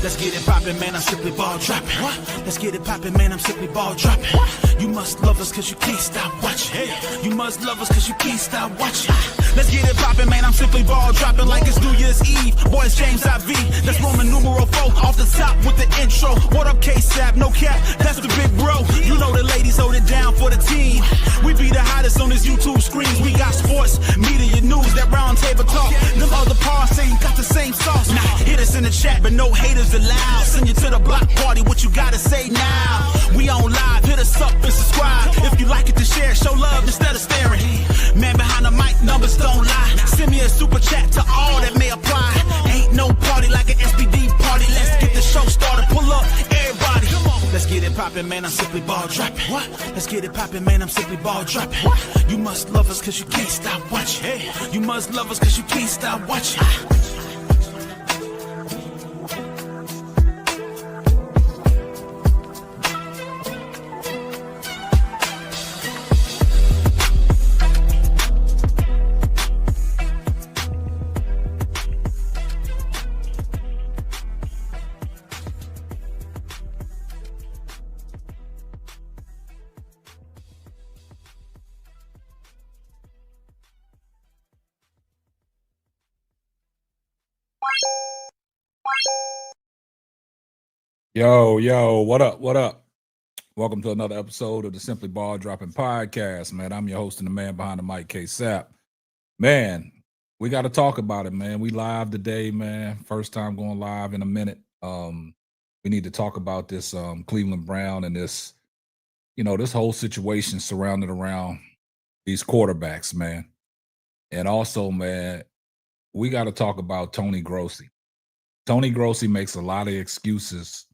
Let's get it poppin', man, I'm strictly ball dropping. Let's get it poppin', man, I'm strictly ball dropping. You must love us cause you can't stop watching. You must love us cause you can't stop watching. Let's get it poppin', man, I'm strictly ball dropping like it's New Year's Eve. Boys, James IV, that's Roman numeral 4 off the top with the intro. What up, K-Sap, no cap, that's the big bro. You know the ladies hold it down for the team. We be the hottest on this YouTube screens. We got sports, media, news, that round table talk. Them other parts ain't got the same sauce. Nah, hit us in the chat, but no haters allowed. Send you to the block party, what you gotta say now? We on live, hit us up and subscribe. If you like it to share, show love instead of staring. Man behind the mic, numbers don't lie. Send me a super chat to all that may apply. Ain't no party like an SPD party. Let's get the show started, pull up, everybody. Let's get it poppin', man, I'm simply ball dropping. Let's get it poppin', man, I'm simply ball dropping. You must love us cause you can't stop watching. You must love us cause you can't stop watching. Yo, what up? Welcome to another episode of the Simply Ball Dropping Podcast, man. I'm your host and the man behind the mic, K-Sap. Man, we got to talk about it, man. We live today, man. First time going live in a minute. We need to talk about this Cleveland Brown and this, this whole situation surrounded around these quarterbacks, man. And also, man, we got to talk about Tony Grossi. Tony Grossi makes a lot of excuses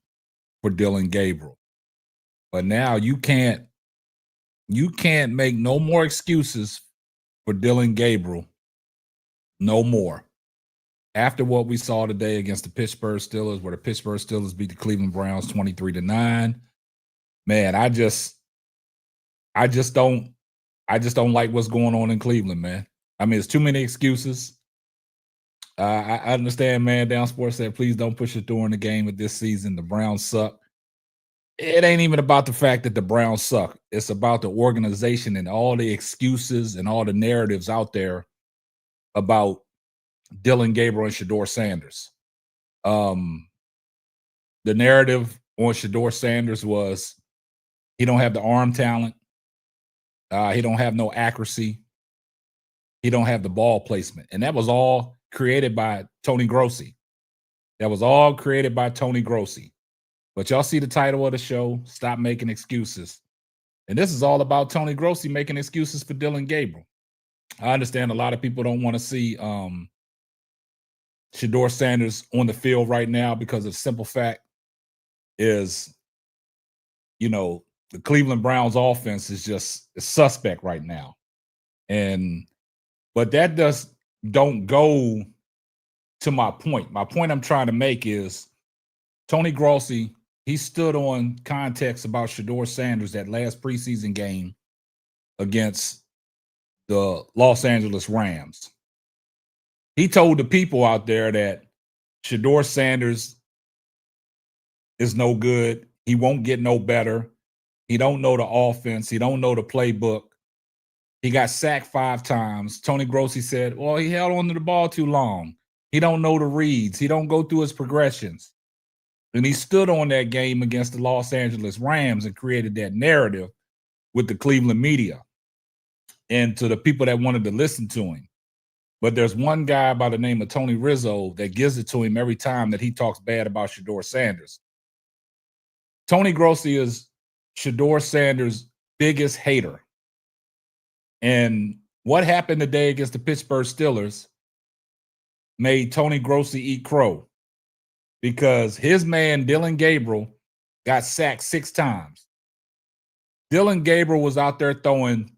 for Dillon Gabriel. But now you can't make no more excuses for Dillon Gabriel. No more. After what we saw today against the Pittsburgh Steelers, where the Pittsburgh Steelers beat the Cleveland Browns 23-9, man, I just don't like what's going on in Cleveland, man. I mean, it's too many excuses. I understand, man. Down Sports said, please don't push it during the game of this season. The Browns suck. It ain't even about the fact that the Browns suck. It's about the organization and all the excuses and all the narratives out there about Dillon Gabriel and Shedeur Sanders. The narrative on Shedeur Sanders was he don't have the arm talent. He don't have no accuracy. He don't have the ball placement. And that was all created by Tony Grossi. That was all created by Tony Grossi. But y'all see the title of the show, Stop Making Excuses. And this is all about Tony Grossi making excuses for Dillon Gabriel. I understand a lot of people don't want to see Shedeur Sanders on the field right now because of the simple fact is, the Cleveland Browns offense is just suspect right now. But that don't go to my point. My point I'm trying to make is Tony Grossi, he stood on context about Shedeur Sanders that last preseason game against the Los Angeles Rams. He told the people out there that Shedeur Sanders is no good. He won't get no better. He don't know the offense. He don't know the playbook. He got sacked 5 times. Tony Grossi said, well, he held on to the ball too long. He don't know the reads. He don't go through his progressions. And he stood on that game against the Los Angeles Rams and created that narrative with the Cleveland media and to the people that wanted to listen to him. But there's one guy by the name of Tony Rizzo that gives it to him every time that he talks bad about Shedeur Sanders. Tony Grossi is Shedeur Sanders' biggest hater. And what happened today against the Pittsburgh Steelers made Tony Grossi eat crow because his man, Dillon Gabriel, got sacked 6 times. Dillon Gabriel was out there throwing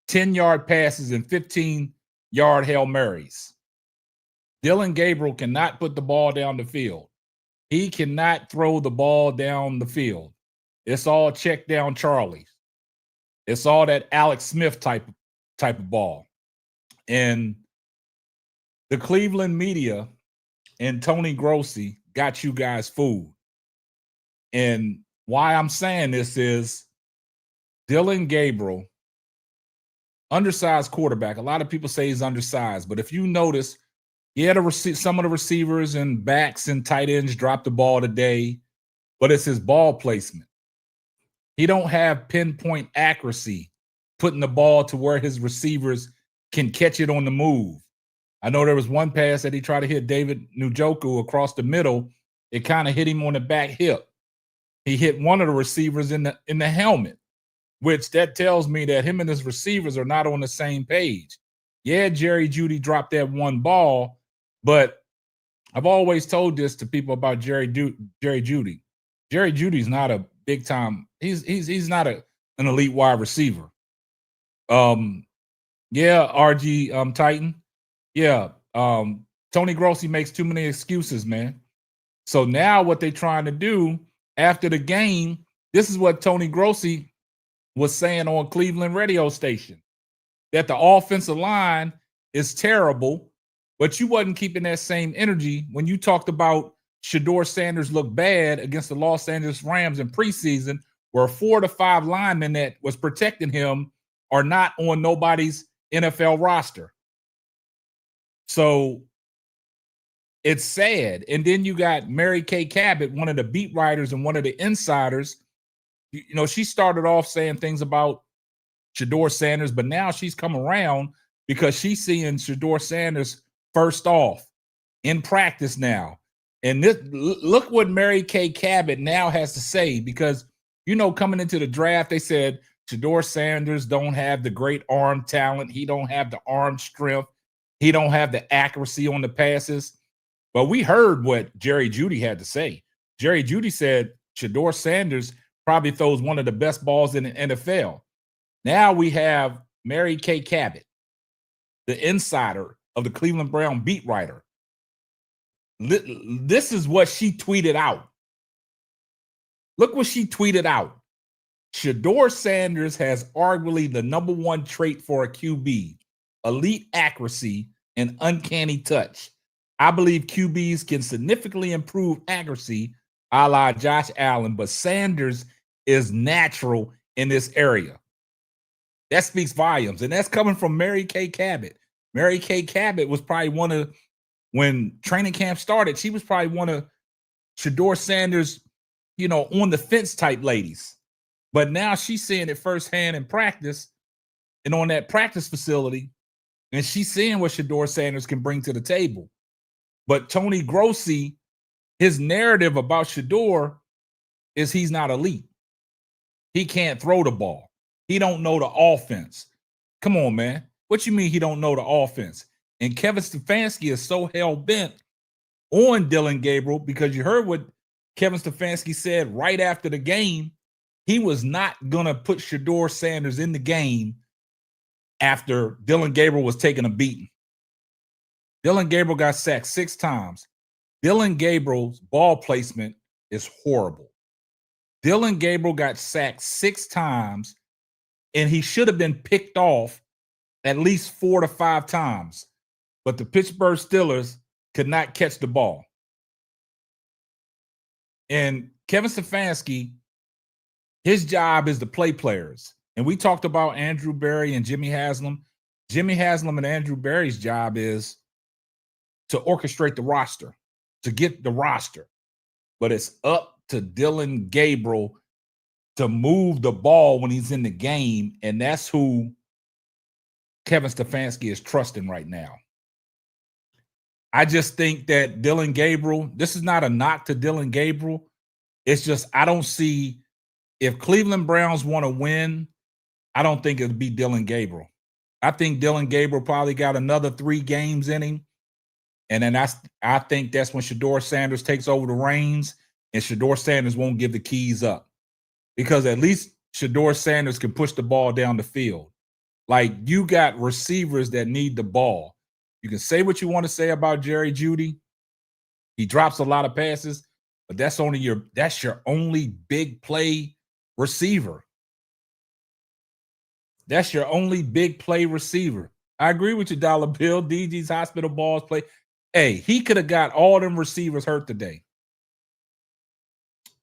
10-yard passes and 15-yard Hail Marys. Dillon Gabriel cannot put the ball down the field. He cannot throw the ball down the field. It's all check down Charlies. It's all that Alex Smith type of ball. And the Cleveland media and Tony Grossi got you guys fooled. And why I'm saying this is Dillon Gabriel, undersized quarterback. A lot of people say he's undersized, but if you notice, some of the receivers and backs and tight ends dropped the ball today, but it's his ball placement. He don't have pinpoint accuracy, putting the ball to where his receivers can catch it on the move. I know there was one pass that he tried to hit David Njoku across the middle. It kind of hit him on the back hip. He hit one of the receivers in the helmet, which that tells me that him and his receivers are not on the same page. Yeah, Jerry Jeudy dropped that one ball, but I've always told this to people about Jerry Jeudy. Jerry Judy's not a big time. He's not an elite wide receiver. Yeah, RG Titan. Yeah, Tony Grossi makes too many excuses, man. So now what they're trying to do after the game, this is what Tony Grossi was saying on Cleveland radio station, that the offensive line is terrible, but you wasn't keeping that same energy when you talked about Shedeur Sanders looked bad against the Los Angeles Rams in preseason, where 4 to 5 linemen that was protecting him are not on nobody's NFL roster. So it's sad. And then you got Mary Kay Cabot, one of the beat writers and one of the insiders. You know, she started off saying things about Shedeur Sanders, but now she's come around because she's seeing Shedeur Sanders first off in practice now. And look what Mary Kay Cabot now has to say, because, you know, coming into the draft, they said Shedeur Sanders don't have the great arm talent. He don't have the arm strength. He don't have the accuracy on the passes. But we heard what Jerry Jeudy had to say. Jerry Jeudy said Shedeur Sanders probably throws one of the best balls in the NFL. Now we have Mary Kay Cabot, the insider of the Cleveland Brown beat writer. This is what she tweeted out. Look what she tweeted out. Shedeur Sanders has arguably the number one trait for a QB, elite accuracy and uncanny touch. I believe QBs can significantly improve accuracy, a la Josh Allen, but Sanders is natural in this area. That speaks volumes, and that's coming from Mary Kay Cabot. Mary Kay Cabot was probably when training camp started, she was probably one of Shedeur Sanders, you know, on the fence type ladies. But now she's seeing it firsthand in practice and on that practice facility, and she's seeing what Shedeur Sanders can bring to the table. But Tony Grossi, his narrative about Shedeur is he's not elite. He can't throw the ball. He don't know the offense. Come on, man. What you mean he don't know the offense? And Kevin Stefanski is so hell-bent on Dillon Gabriel, because you heard what Kevin Stefanski said right after the game. He was not going to put Shedeur Sanders in the game after Dillon Gabriel was taking a beating. Dillon Gabriel got sacked 6 times. Dillon Gabriel's ball placement is horrible. Dillon Gabriel got sacked 6 times, and he should have been picked off at least 4 to 5 times. But the Pittsburgh Steelers could not catch the ball. And Kevin Stefanski, his job is to play players. And we talked about Andrew Berry and Jimmy Haslam. Jimmy Haslam and Andrew Berry's job is to orchestrate the roster, to get the roster. But it's up to Dillon Gabriel to move the ball when he's in the game, and that's who Kevin Stefanski is trusting right now. I just think that Dillon Gabriel, this is not a knock to Dillon Gabriel. It's just I don't see, if Cleveland Browns want to win, I don't think it'll be Dillon Gabriel. I think Dillon Gabriel probably got another 3 games in him. And then I think that's when Shedeur Sanders takes over the reins, and Shedeur Sanders won't give the keys up, because at least Shedeur Sanders can push the ball down the field. Like, you got receivers that need the ball. You can say what you want to say about Jerry Jeudy. He drops a lot of passes, but that's your only big play receiver. That's your only big play receiver. I agree with you, Dollar Bill. DG's hospital balls play. Hey, he could have got all them receivers hurt today.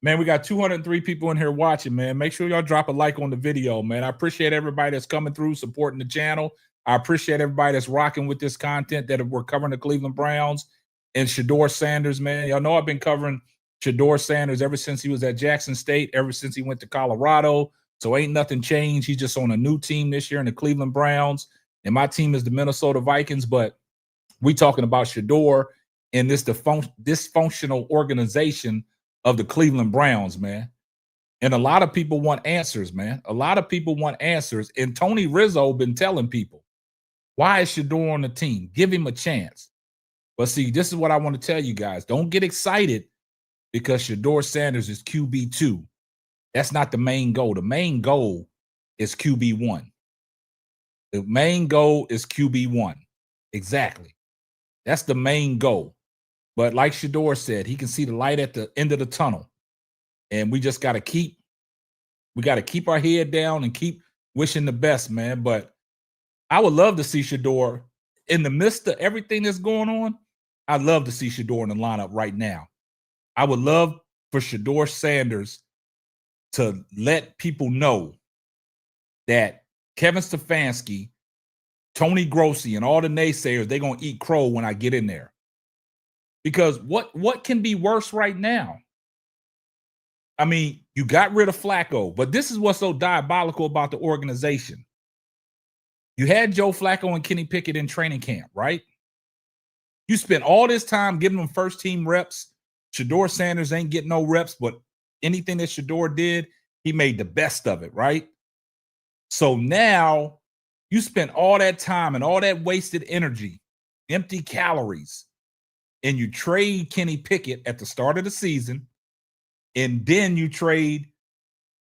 Man, we got 203 people in here watching, man. Make sure y'all drop a like on the video, man. I appreciate everybody that's coming through, supporting the channel. I appreciate everybody that's rocking with this content that we're covering the Cleveland Browns and Shedeur Sanders, man. Y'all know I've been covering Shedeur Sanders ever since he was at Jackson State, ever since he went to Colorado. So ain't nothing changed. He's just on a new team this year in the Cleveland Browns. And my team is the Minnesota Vikings, but we talking about Shedeur and this dysfunctional organization of the Cleveland Browns, man. And a lot of people want answers, man. A lot of people want answers. And Tony Rizzo been telling people, why is Shedeur on the team? Give him a chance. But see, this is what I want to tell you guys. Don't get excited because Shedeur Sanders is QB2. That's not the main goal. The main goal is QB1. The main goal is QB1. Exactly. That's the main goal. But like Shedeur said, he can see the light at the end of the tunnel. And we just got to keep our head down and keep wishing the best, man. But I would love to see Shedeur in the midst of everything that's going on. I'd love to see Shedeur in the lineup right now. I would love for Shedeur Sanders to let people know that Kevin Stefanski, Tony Grossi, and all the naysayers, they're going to eat crow when I get in there. Because what can be worse right now? I mean, you got rid of Flacco, but this is what's so diabolical about the organization. You had Joe Flacco and Kenny Pickett in training camp, right? You spent all this time giving them first-team reps. Shedeur Sanders ain't getting no reps, but anything that Shedeur did, he made the best of it, right? So now you spent all that time and all that wasted energy, empty calories, and you trade Kenny Pickett at the start of the season, and then you trade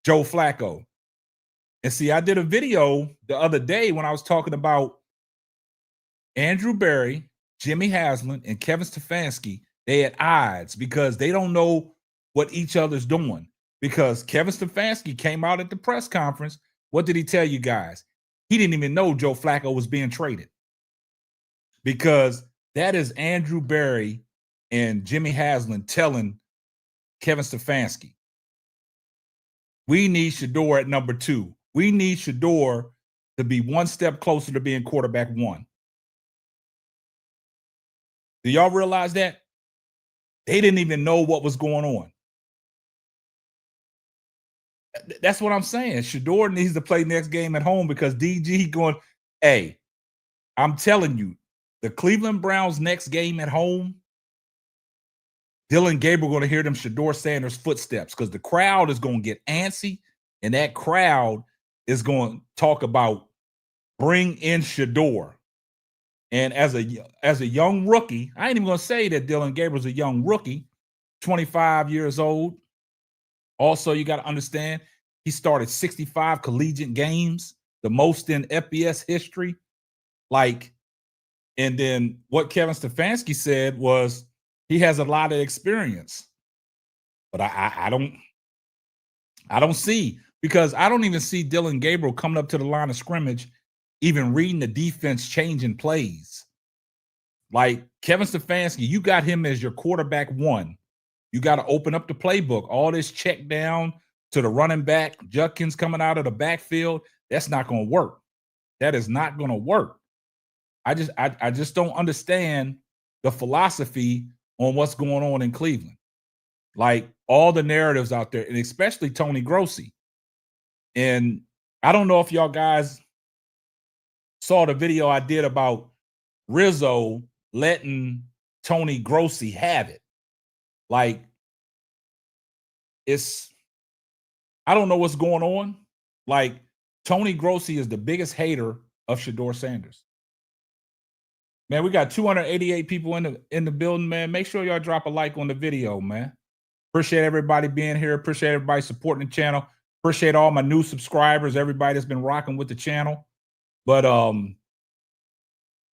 Joe Flacco. And see, I did a video the other day when I was talking about Andrew Berry, Jimmy Haslam, and Kevin Stefanski. They at odds because they don't know what each other's doing. Because Kevin Stefanski came out at the press conference. What did he tell you guys? He didn't even know Joe Flacco was being traded. Because that is Andrew Berry and Jimmy Haslam telling Kevin Stefanski, we need Shedeur at number 2. We need Shedeur to be one step closer to being quarterback 1. Do y'all realize that? They didn't even know what was going on. That's what I'm saying. Shedeur needs to play next game at home because DG going, hey, I'm telling you, the Cleveland Browns next game at home, Dillon Gabriel going to hear them Shedeur Sanders footsteps because the crowd is going to get antsy, and that crowd is going to talk about bring in Shedeur. And as a young rookie, I ain't even going to say that Dillon Gabriel's a young rookie, 25 years old. Also, you got to understand, he started 65 collegiate games, the most in FBS history. And then what Kevin Stefanski said was he has a lot of experience. But I don't see, because I don't even see Dillon Gabriel coming up to the line of scrimmage, even reading the defense, changing plays. Like Kevin Stefanski, you got him as your quarterback 1. You got to open up the playbook. All this check down to the running back, Judkins coming out of the backfield, that's not going to work. That is not going to work. I just don't understand the philosophy on what's going on in Cleveland. Like all the narratives out there, and especially Tony Grossi. And I don't know if y'all guys saw the video I did about Rizzo letting Tony Grossi have it. Like, I don't know what's going on. Like, Tony Grossi is the biggest hater of Shedeur Sanders. Man, we got 288 people in the building, man. Make sure y'all drop a like on the video, man. Appreciate everybody being here. Appreciate everybody supporting the channel. Appreciate all my new subscribers, everybody that's been rocking with the channel. But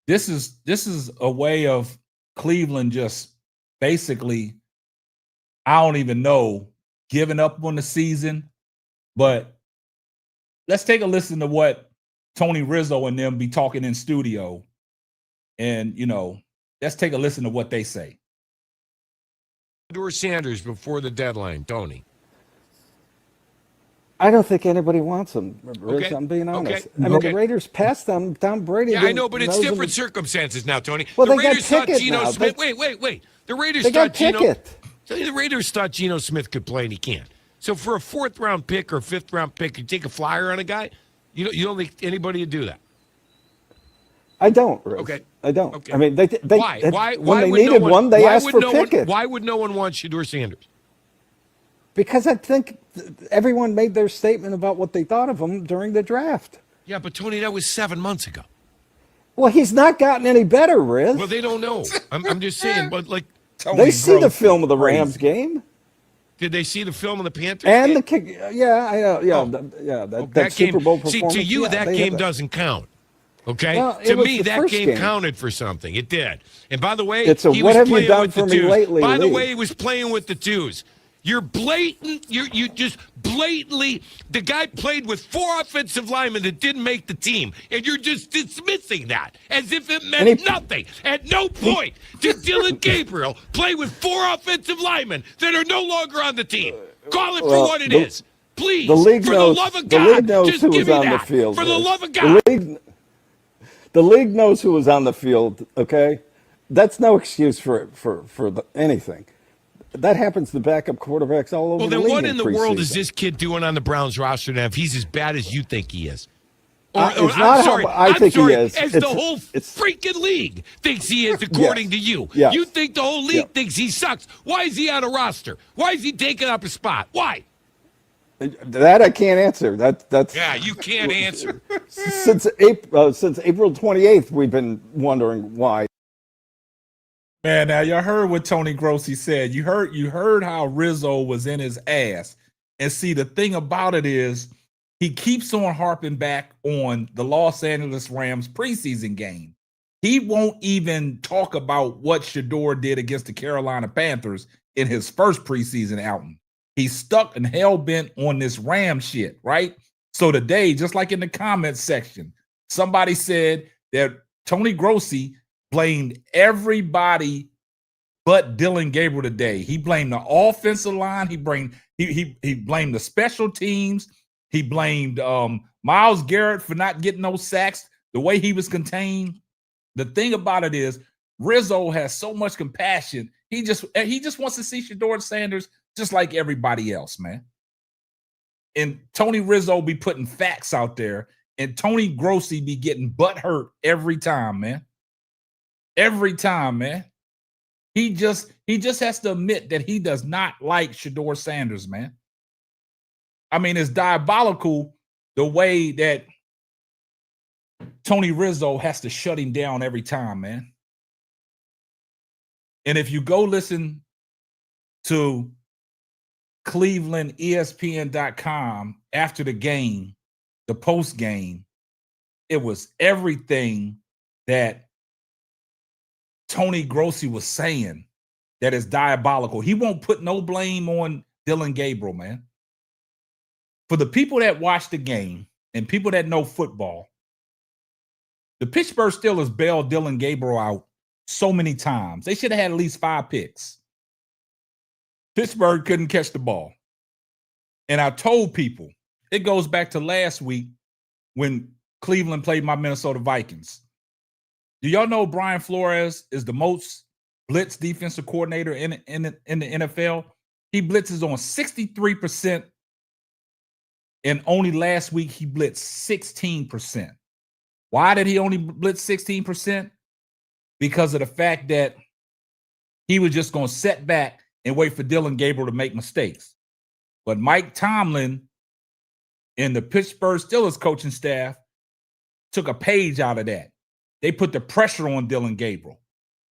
this is a way of Cleveland just basically, I don't even know, giving up on the season. But let's take a listen to what Tony Rizzo and them be talking in studio. And, let's take a listen to what they say. Shedeur Sanders before the deadline, Tony. I don't think anybody wants him, Riz. Okay. I'm being honest. Okay. I mean, Okay. the Raiders passed them. Tom Brady. Yeah, I know, but it's knows different him. circumstances now, Tony. Well, the they got Raiders thought Pickett Geno now. Smith. Wait. The Raiders They thought got Pickett. The Raiders thought Geno Smith could play, and he can't. So for a 4th-round pick or 5th-round pick, you take a flyer on a guy. You don't think anybody would do that. I don't, Riz. Okay. I don't. Okay. I mean, Why? When they would needed no one, they why asked would for no Pickett. Why would no one want Shedeur Sanders? Because I think everyone made their statement about what they thought of him during the draft. Yeah, but Tony, that was 7 months ago. Well, he's not gotten any better, Riz. Well, they don't know. I'm just saying, but like, They see the film of the Rams game did they see the film of the Panthers and game? the kick. Yeah, I know. Yeah, Oh, that Super Bowl See, performance. to you, yeah, that they game had doesn't count. Okay, Well, it to was me, the that first game game. counted for something. It did. And by the way, It's a he what was have you playing done with for the me twos. lately By the league. way, he was playing with the twos. You're blatant. You just blatantly. The guy played with 4 offensive linemen that didn't make the team, and you're just dismissing that as if it meant nothing. At no point did Dillon Gabriel play with 4 offensive linemen that are no longer on the team. Call it for what it is. Please, The league for knows. the love of The God, league knows just who give was me on that. the field. For the Riz. love of God. The league knows who was on the field. Okay, that's no excuse for anything. That happens to backup quarterbacks all over Well, the then league. what in the world is preseason. this kid doing on the Browns roster now if he's as bad as you think he is? It's not how I think he is. As the whole freaking league thinks he is, according to you. Yes. You think the whole league thinks he sucks. Why is he on a roster? Why is he taking up a spot? Why? That I can't answer. That's Yeah, you can't answer. since April 28th. We've been wondering why. Man, now y'all heard what Tony Grossi said. You heard how Rizzo was in his ass. And see, the thing about it is he keeps on harping back on the Los Angeles Rams preseason game. He won't even talk about what Shedeur did against the Carolina Panthers in his first preseason outing. He's stuck and hell-bent on this Ram shit, right? So today, just like in the comments section, somebody said that Tony Grossi blamed everybody but Dillon Gabriel today. He blamed the offensive line. He blamed the special teams. He blamed Myles Garrett for not getting no sacks, the way he was contained. The thing about it is Rizzo has so much compassion. He just wants to see Shedeur Sanders just like everybody else, man. And Tony Rizzo be putting facts out there, and Tony Grossi be getting butt hurt every time, man. Every time, man. He just has to admit that he does not like Shedeur Sanders, man. I mean, it's diabolical the way that Tony Rizzo has to shut him down every time, man. And if you go listen to Cleveland ESPN.com after the game, the post game, it was everything that Tony Grossi was saying that is diabolical. He won't put no blame on Dillon Gabriel, man. For the people that watch the game and people that know football, the Pittsburgh Steelers bailed Dillon Gabriel out so many times. They should have had at least 5 picks. Pittsburgh couldn't catch the ball. And I told people, it goes back to last week when Cleveland played my Minnesota Vikings. Do y'all know Brian Flores is the most blitz defensive coordinator in the NFL? He blitzes on 63%, and only last week he blitzed 16%. Why did he only blitz 16%? Because of the fact that he was just going to sit back and wait for Dillon Gabriel to make mistakes. But Mike Tomlin and the Pittsburgh Steelers coaching staff took a page out of that. They put the pressure on Dillon Gabriel.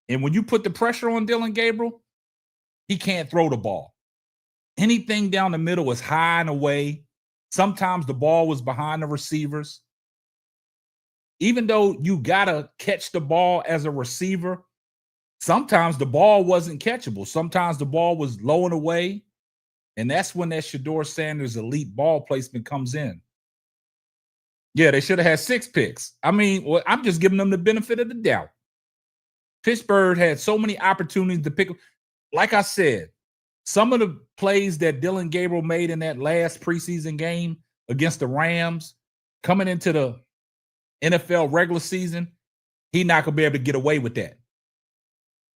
And when you put the pressure on Dillon Gabriel, he can't throw the ball. Anything down the middle is high and away. Sometimes the ball was behind the receivers. Even though you got to catch the ball as a receiver, sometimes the ball wasn't catchable. Sometimes the ball was low and away. And that's when that Shedeur Sanders elite ball placement comes in. Yeah, they should have had 6 picks. I mean, well, I'm just giving them the benefit of the doubt. Pittsburgh had so many opportunities to pick. Like I said, some of the plays that Dillon Gabriel made in that last preseason game against the Rams, coming into the NFL regular season, he's not going to be able to get away with that.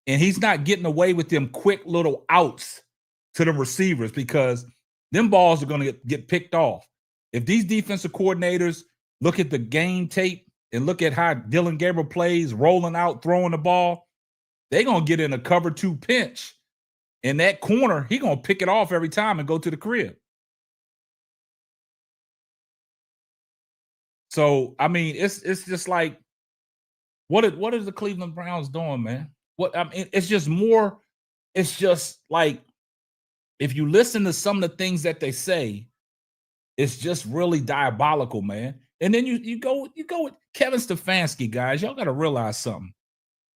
And he's not getting away with them quick little outs to the receivers because them balls are going to get picked off. If these defensive coordinators look at the game tape and look at how Dillon Gabriel plays, rolling out, throwing the ball, they're going to get in a cover 2 pinch. In that corner, he's going to pick it off every time and go to the crib. So, I mean, it's just like, what is the Cleveland Browns doing, man? It's just more, it's just like, if you listen to some of the things that they say, it's just really diabolical, man. And then you go with Kevin Stefanski, guys. Y'all got to realize something.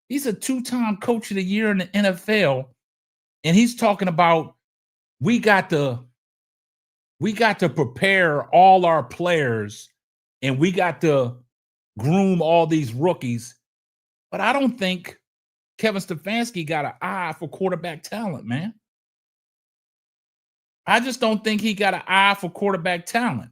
He's a 2-time coach of the year in the NFL, and he's talking about we got to prepare all our players, and we got to groom all these rookies. But I don't think Kevin Stefanski got an eye for quarterback talent, man. I just don't think he got an eye for quarterback talent.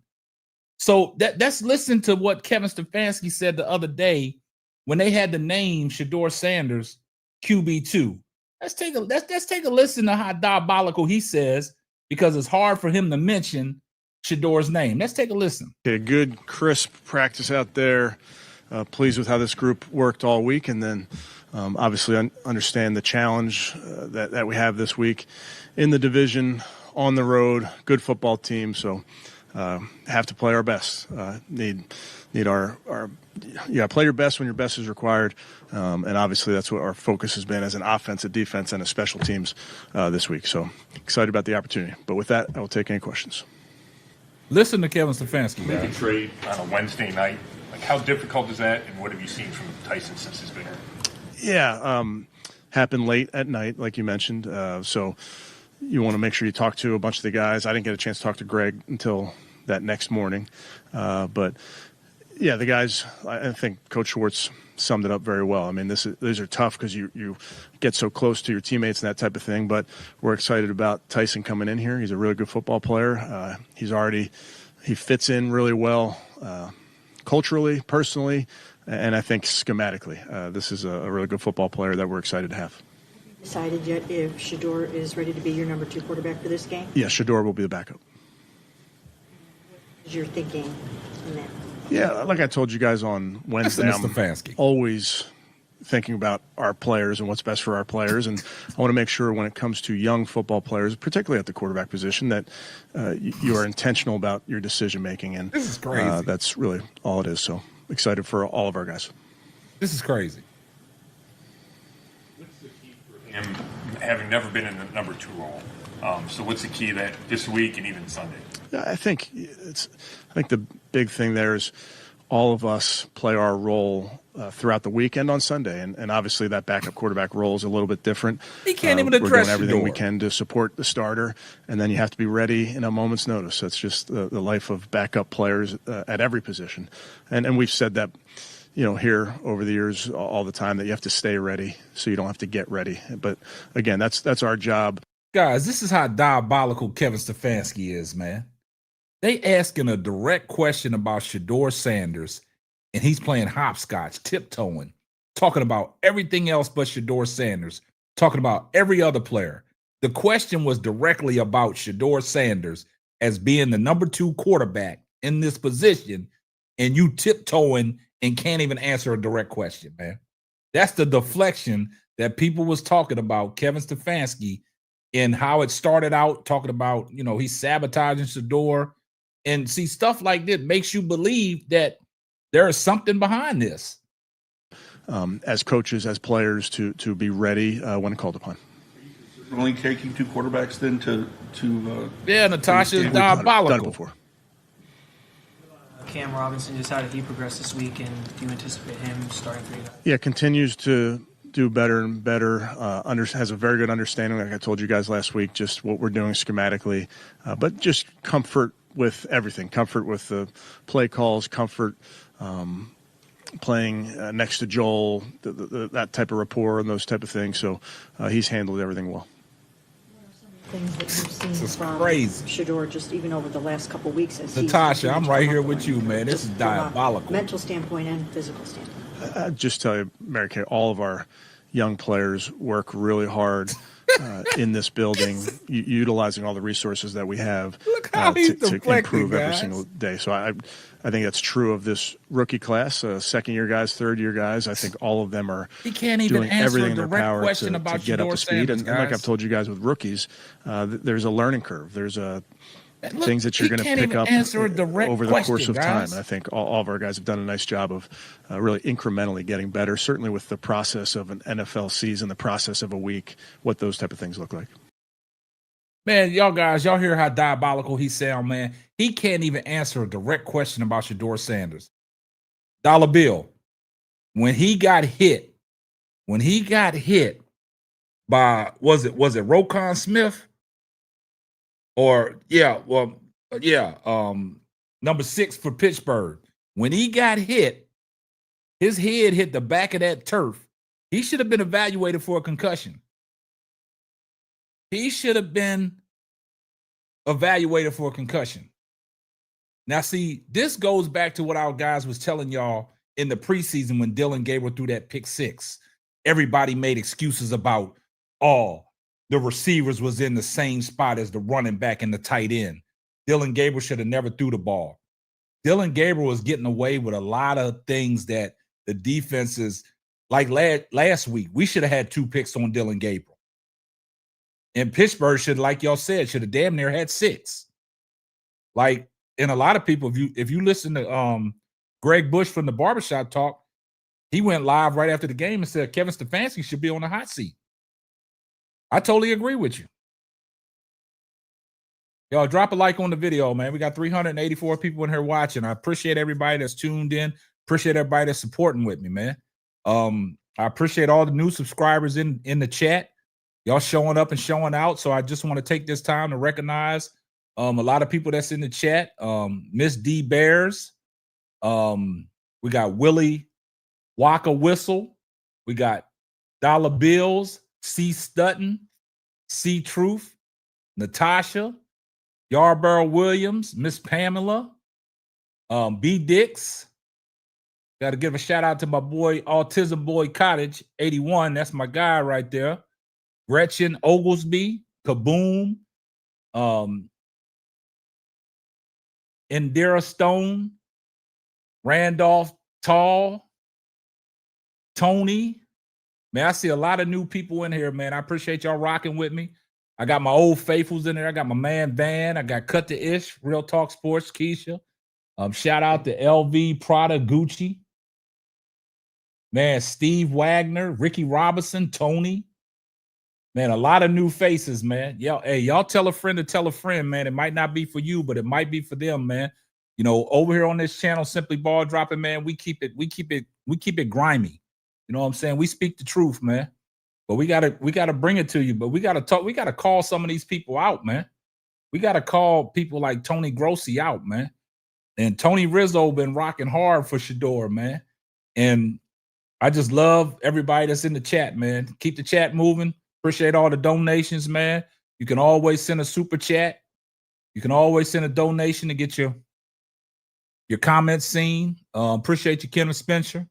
So let's listen to what Kevin Stefanski said the other day when they had the name Shedeur Sanders QB2. Let's take a listen to how diabolical he says, because it's hard for him to mention Shedeur's name. Let's take a listen. A good, crisp practice out there. Pleased with how this group worked all week, and then obviously understand the challenge that we have this week in the division, on the road, good football team. So have to play our best. Need our play your best when your best is required. And obviously that's what our focus has been as an offensive, defense, and a special teams this week. So excited about the opportunity. But with that, I will take any questions. Listen to Kevin Stefanski. Make a trade on a Wednesday night. Like, how difficult is that, and what have you seen from Tyson since he's been here? Yeah, happened late at night, like you mentioned. So you want to make sure you talk to a bunch of the guys. I didn't get a chance to talk to Greg until that next morning. But, yeah, the guys, I think Coach Schwartz summed it up very well. I mean, these are tough because you get so close to your teammates and that type of thing. But we're excited about Tyson coming in here. He's a really good football player. He fits in really well culturally, personally, and I think schematically. This is a really good football player that we're excited to have. Decided yet if Shedeur is ready to be your number 2 quarterback for this game? Yeah, Shedeur will be the backup. Is your thinking in that? Yeah, like I told you guys on Wednesday, I'm always thinking about our players and what's best for our players, and I want to make sure when it comes to young football players, particularly at the quarterback position, that you are intentional about your decision making, and this is crazy. That's really all it is. So excited for all of our guys. This is crazy. What's the key for him having never been in the number 2 role? So what's the key that this week and even Sunday? I think the big thing there is all of us play our role throughout the weekend on Sunday, and obviously that backup quarterback role is a little bit different. He can't even address We're doing everything we can to support the starter, and then you have to be ready in a moment's notice. That's just the life of backup players at every position, and we've said that, here over the years all the time, that you have to stay ready so you don't have to get ready. But again, that's our job. Guys, this is how diabolical Kevin Stefanski is, man. They asking a direct question about Shedeur Sanders, and he's playing hopscotch, tiptoeing, talking about everything else but Shedeur Sanders, talking about every other player. The question was directly about Shedeur Sanders as being the number 2 quarterback in this position, and you tiptoeing and can't even answer a direct question, man. That's the deflection that people was talking about Kevin Stefanski and how it started out, talking about, he's sabotaging Shedeur. And see, stuff like this makes you believe that there is something behind this. As coaches, as players, to be ready when called upon. Are you only taking 2 quarterbacks then to yeah, Natasha is diabolical. Done it before. Cam Robinson, just how did he progress this week, and do you anticipate him starting 3? Yeah, continues to do better and better. Has a very good understanding, like I told you guys last week, just what we're doing schematically, but just comfort with everything, comfort with the play calls, comfort playing next to Joel, that type of rapport and those type of things. So he's handled everything well. things that you've seen This is from crazy. Shedeur just even over the last couple weeks as he's Natasha, continued I'm to right come here up the with you, learning man. curve, This just is from a diabolical. mental standpoint and physical standpoint. I just tell you, Mary Kay, all of our young players work really hard in this building, utilizing all the resources that we have Look how he's to deflecting, improve every guys. single day. So I think that's true of this rookie class, second-year guys, third-year guys. I think all of them are He can't even doing answer everything a in their direct power question to about get up Shedeur to speed. Sanders, And like guys. I've told you guys with rookies, there's a learning curve. There's Look, things that you're he going to can't pick even up answer a direct over the question, course of time. guys. And I think all of our guys have done a nice job of really incrementally getting better, certainly with the process of an NFL season, the process of a week, what those type of things look like. Man, y'all guys, y'all hear how diabolical he sound, man. He can't even answer a direct question about Shedeur Sanders. Dollar Bill, when he got hit by, was it Roquan Smith? Or number 6 for Pittsburgh. When he got hit, his head hit the back of that turf. He should have been evaluated for a concussion. He should have been evaluated for a concussion. Now, see, this goes back to what our guys was telling y'all in the preseason when Dillon Gabriel threw that pick 6. Everybody made excuses about, the receivers was in the same spot as the running back and the tight end. Dillon Gabriel should have never threw the ball. Dillon Gabriel was getting away with a lot of things that the defenses, like last week, we should have had 2 picks on Dillon Gabriel. And Pittsburgh should, like y'all said, should have damn near had 6. Like, and a lot of people, if you listen to Greg Bush from the Barbershop Talk, he went live right after the game and said Kevin Stefanski should be on the hot seat. I totally agree with you. Y'all drop a like on the video, man. We got 384 people in here watching. I appreciate everybody that's tuned in. Appreciate everybody that's supporting with me, man. I appreciate all the new subscribers in the chat. Y'all showing up and showing out. So I just want to take this time to recognize a lot of people that's in the chat. Miss D Bears. We got Willie Waka Whistle. We got Dollar Bills. C. Stutton, C. Truth, Natasha, Yarborough Williams, Miss Pamela, B. Dix. Got to give a shout out to my boy, Autism Boy Cottage, 81. That's my guy right there. Gretchen Oglesby, Kaboom, Indira Stone, Randolph Tall, Tony. Man, I see a lot of new people in here, man. I appreciate y'all rocking with me. I got my old faithfuls in there. I got my man Van. I got Cut the Ish, Real Talk Sports, Keisha. Shout out to LV, Prada, Gucci. Man, Steve Wagner, Ricky Robinson, Tony. Man, a lot of new faces, man. Y'all tell a friend to tell a friend, man. It might not be for you, but it might be for them, man. You know, over here on this channel, Simply Ball Dropping, man, we keep it grimy. You know what I'm saying? We speak the truth, man. But we gotta bring it to you. But we gotta talk. We gotta call some of these people out, man. We gotta call people like Tony Grossi out, man. And Tony Rizzo been rocking hard for Shedeur, man. And I just love everybody that's in the chat, man. Keep the chat moving. Appreciate all the donations, man. You can always send a super chat. You can always send a donation to get your comments seen. Appreciate you, Kenneth Spencer.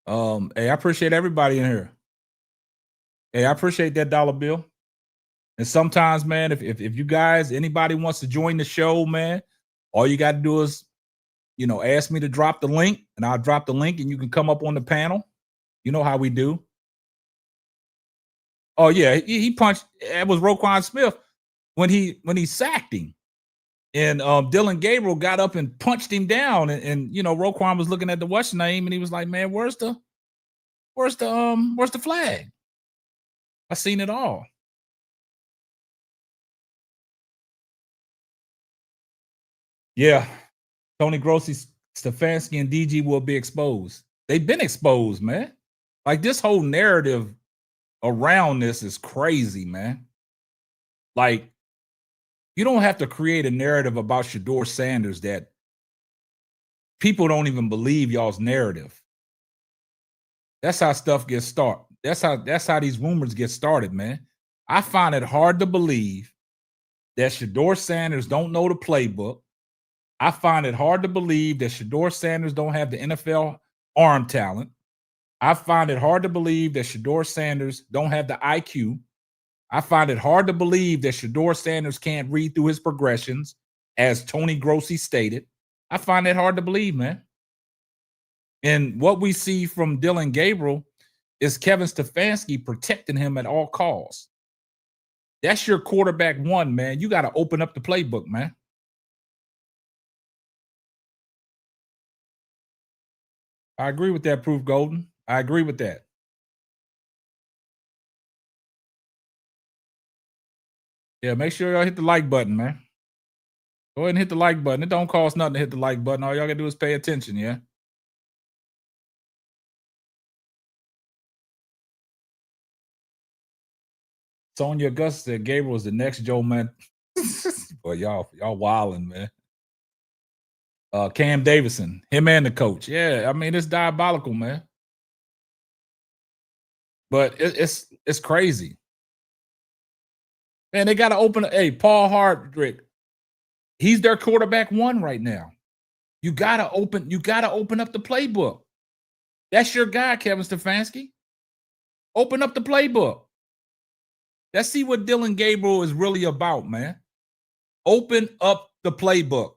Hey, I appreciate everybody in here. Hey, I appreciate that dollar bill. And sometimes, man, if you guys, anybody wants to join the show, man, all you got to do is, ask me to drop the link, and I'll drop the link, and you can come up on the panel. You know how we do. Oh yeah, he punched. It was Roquan Smith when he sacked him, and Dillon Gabriel got up and punched him down, and Roquan was looking at the what's name, and he was like, "Man, where's the flag?" I seen it all. Yeah, Tony Grossi, Stefanski, and DG will be exposed. They've been exposed, man. Like, this whole narrative around this is crazy, man. Like, you don't have to create a narrative about Shedeur Sanders that people don't even believe y'all's narrative. That's how stuff gets started. That's how these rumors get started, man. I find it hard to believe that Shedeur Sanders don't know the playbook. I find it hard to believe that Shedeur Sanders don't have the NFL arm talent. I find it hard to believe that Shedeur Sanders don't have the IQ. I find it hard to believe that Shedeur Sanders can't read through his progressions, as Tony Grossi stated. I find that hard to believe, man. And what we see from Dillon Gabriel is Kevin Stefanski protecting him at all costs. That's your quarterback one, man. You got to open up the playbook, man. I agree with that, Proof Golden. I agree with that. Yeah, make sure y'all hit the like button, man. Go ahead and hit the like button. It don't cost nothing to hit the like button. All y'all gotta do is pay attention, yeah? Sonia Augusta said Gabriel was the next Joe Man. Boy, y'all wilding, man. Cam Davison, him and the coach. Yeah, I mean, it's diabolical, man. But it's crazy. Man, they got to open. Hey, Paul Hardrick, he's their quarterback one right now. You gotta open up the playbook. That's your guy, Kevin Stefanski. Open up the playbook. Let's see what Dillon Gabriel is really about, man. Open up the playbook.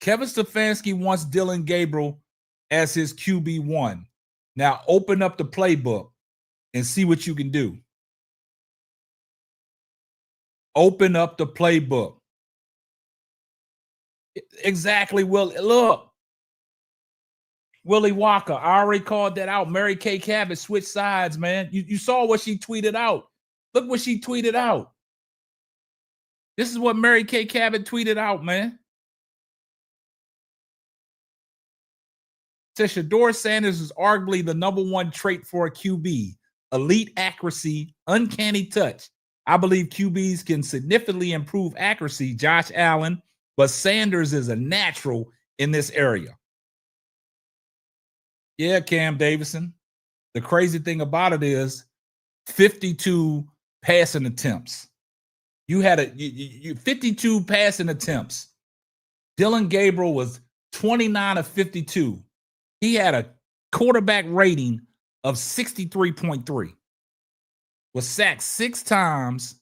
Kevin Stefanski wants Dillon Gabriel as his QB1. Now open up the playbook and see what you can do. Open up the playbook. Exactly. Well, look. Willie Walker, I already called that out. Mary Kay Cabot switched sides, man. You saw what she tweeted out. Look what she tweeted out. This is what Mary Kay Cabot tweeted out, man. Says Shedeur Sanders is arguably the #1 trait for a QB. Elite accuracy, uncanny touch. I believe QBs can significantly improve accuracy, Josh Allen, but Sanders is a natural in this area. Yeah, Cam Davison. The crazy thing about it is 52 passing attempts. You had 52 passing attempts. Dillon Gabriel was 29 of 52. He had a quarterback rating of 63.3. Was sacked 6 times,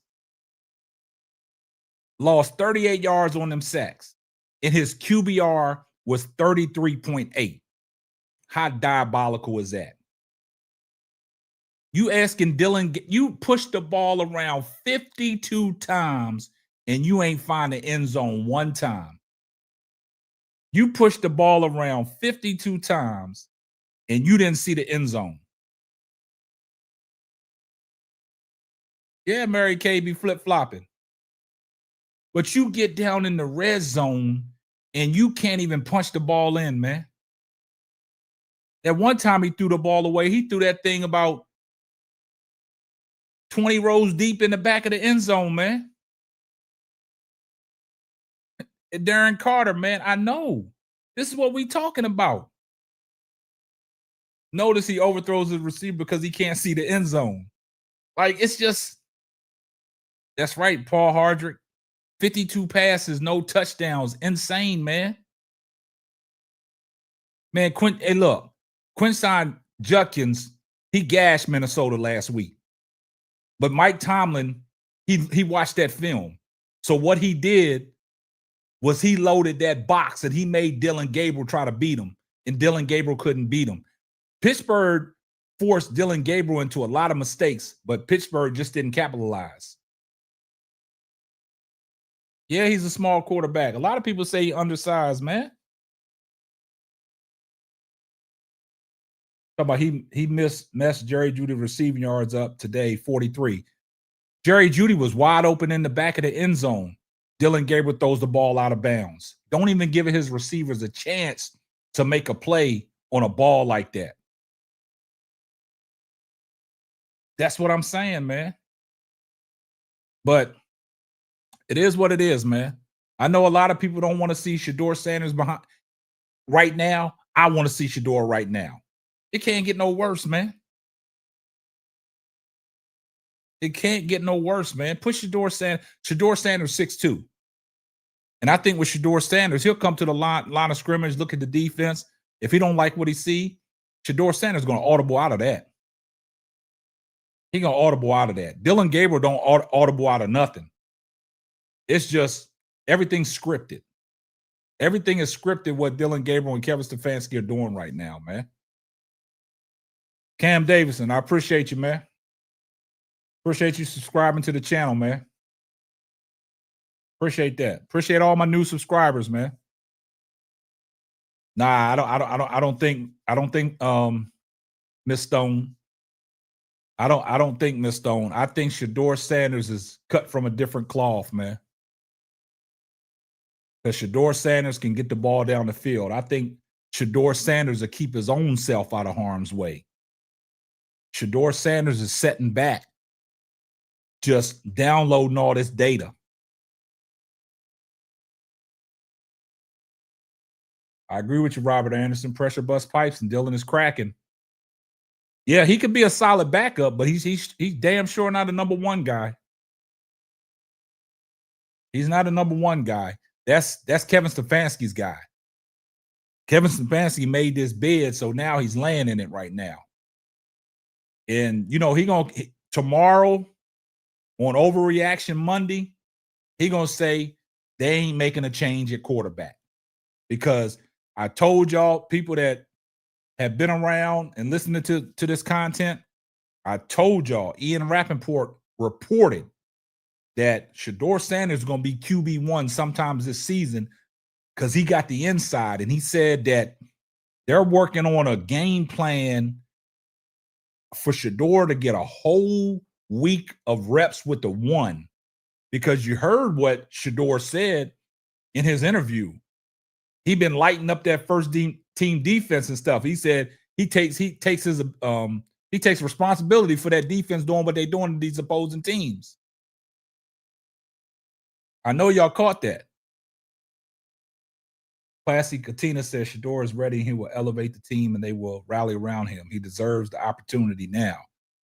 lost 38 yards on them sacks, and his QBR was 33.8. How diabolical is that? You asking Dillon, you pushed the ball around 52 times and you ain't find the end zone one time. You pushed the ball around 52 times and you didn't see the end zone. Yeah, Mary Kay be flip-flopping. But you get down in the red zone and you can't even punch the ball in, man. At one time he threw the ball away. He threw that thing about 20 rows deep in the back of the end zone, man. Darren Carter, man, I know. This is what we talking about. Notice he overthrows his receiver because he can't see the end zone. Like, it's just, that's right, Paul Hardrick. 52 passes, no touchdowns. Insane, man. Man, hey, look. Quinshon Judkins, he gashed Minnesota last week. But Mike Tomlin, he watched that film. So what he did was he loaded that box and he made Dillon Gabriel try to beat him. And Dillon Gabriel couldn't beat him. Pittsburgh forced Dillon Gabriel into a lot of mistakes, but Pittsburgh just didn't capitalize. Yeah, he's a small quarterback. A lot of people say he's undersized, man. Talk about he messed Jerry Jeudy receiving yards up today, 43. Jerry Jeudy was wide open in the back of the end zone. Dillon Gabriel throws the ball out of bounds. Don't even give his receivers a chance to make a play on a ball like that. That's what I'm saying, man. But it is what it is, man. I know a lot of people don't want to see Shedeur Sanders behind right now. I want to see Shedeur right now. It can't get no worse, man. It can't get no worse, man. Push Shedeur Sanders. Shedeur Sanders 6'2". And I think with Shedeur Sanders, he'll come to the line of scrimmage, look at the defense. If he don't like what he see, Shedeur Sanders is going to audible out of that. He going to audible out of that. Dillon Gabriel don't audible out of nothing. It's just everything's scripted. Everything is scripted what Dillon Gabriel and Kevin Stefanski are doing right now, man. Cam Davison, I appreciate you, man. Appreciate you subscribing to the channel, man. Appreciate that. Appreciate all my new subscribers, man. Nah, I don't think Miss Stone. I don't think Miss Stone. I think Shedeur Sanders is cut from a different cloth, man. Because Shedeur Sanders can get the ball down the field. I think Shedeur Sanders will keep his own self out of harm's way. Shedeur Sanders is setting back, just downloading all this data. I agree with you, Robert Anderson. Pressure bust pipes and Dillon is cracking. Yeah, he could be a solid backup, but he's damn sure not a number one guy. He's not a number one guy. That's Kevin Stefanski's guy. Kevin Stefanski made this bed, so now he's laying in it right now. And you know, tomorrow on Overreaction Monday, he gonna say they ain't making a change at quarterback. Because I told y'all, people that have been around and listening to this content, I told y'all, Ian Rappaport reported that Shedeur Sanders is going to be QB1 sometimes this season because he got the inside. And he said that they're working on a game plan for Shedeur to get a whole week of reps with the one. Because you heard what Shedeur said in his interview. He been lighting up that first team defense and stuff. He said he takes responsibility for that defense doing what they're doing to these opposing teams. I know y'all caught that. Classy Katina says Shedeur is ready. He will elevate the team and they will rally around him. He deserves the opportunity now.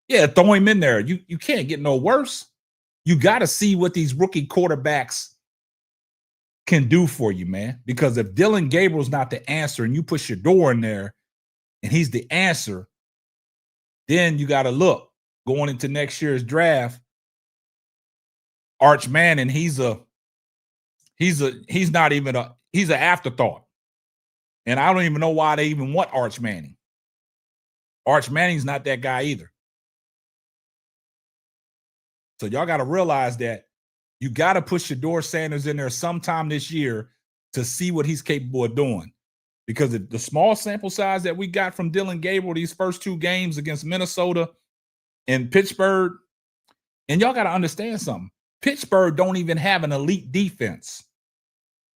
Yeah, throw him in there. You can't get no worse. You got to see what these rookie quarterbacks can do for you, man. Because if Dillon Gabriel's not the answer and you put Shedeur in there and he's the answer, then you got to look going into next year's draft. Arch Manning, he's an afterthought. And I don't even know why they even want Arch Manning. Arch Manning's not that guy either. So y'all got to realize that you got to put Shedeur Sanders in there sometime this year to see what he's capable of doing. Because the small sample size that we got from Dillon Gabriel these first two games against Minnesota and Pittsburgh, and y'all got to understand something. Pittsburgh don't even have an elite defense.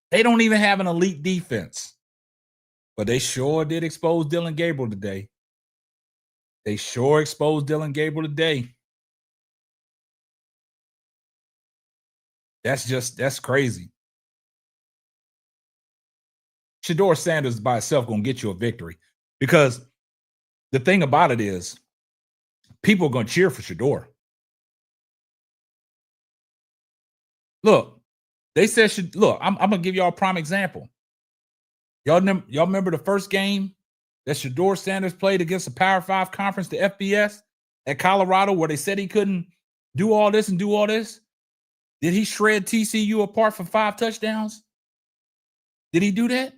They don't even have an elite defense. But they sure did expose Dillon Gabriel today. They sure exposed Dillon Gabriel today. That's crazy. Shedeur Sanders by itself going to get you a victory because the thing about it is people are going to cheer for Shedeur. Look, they said, look, I'm going to give y'all a prime example. Y'all remember the first game that Shedeur Sanders played against the Power 5 conference, the FBS at Colorado, where they said he couldn't do all this and do all this? Did he shred TCU apart for 5 touchdowns? Did he do that?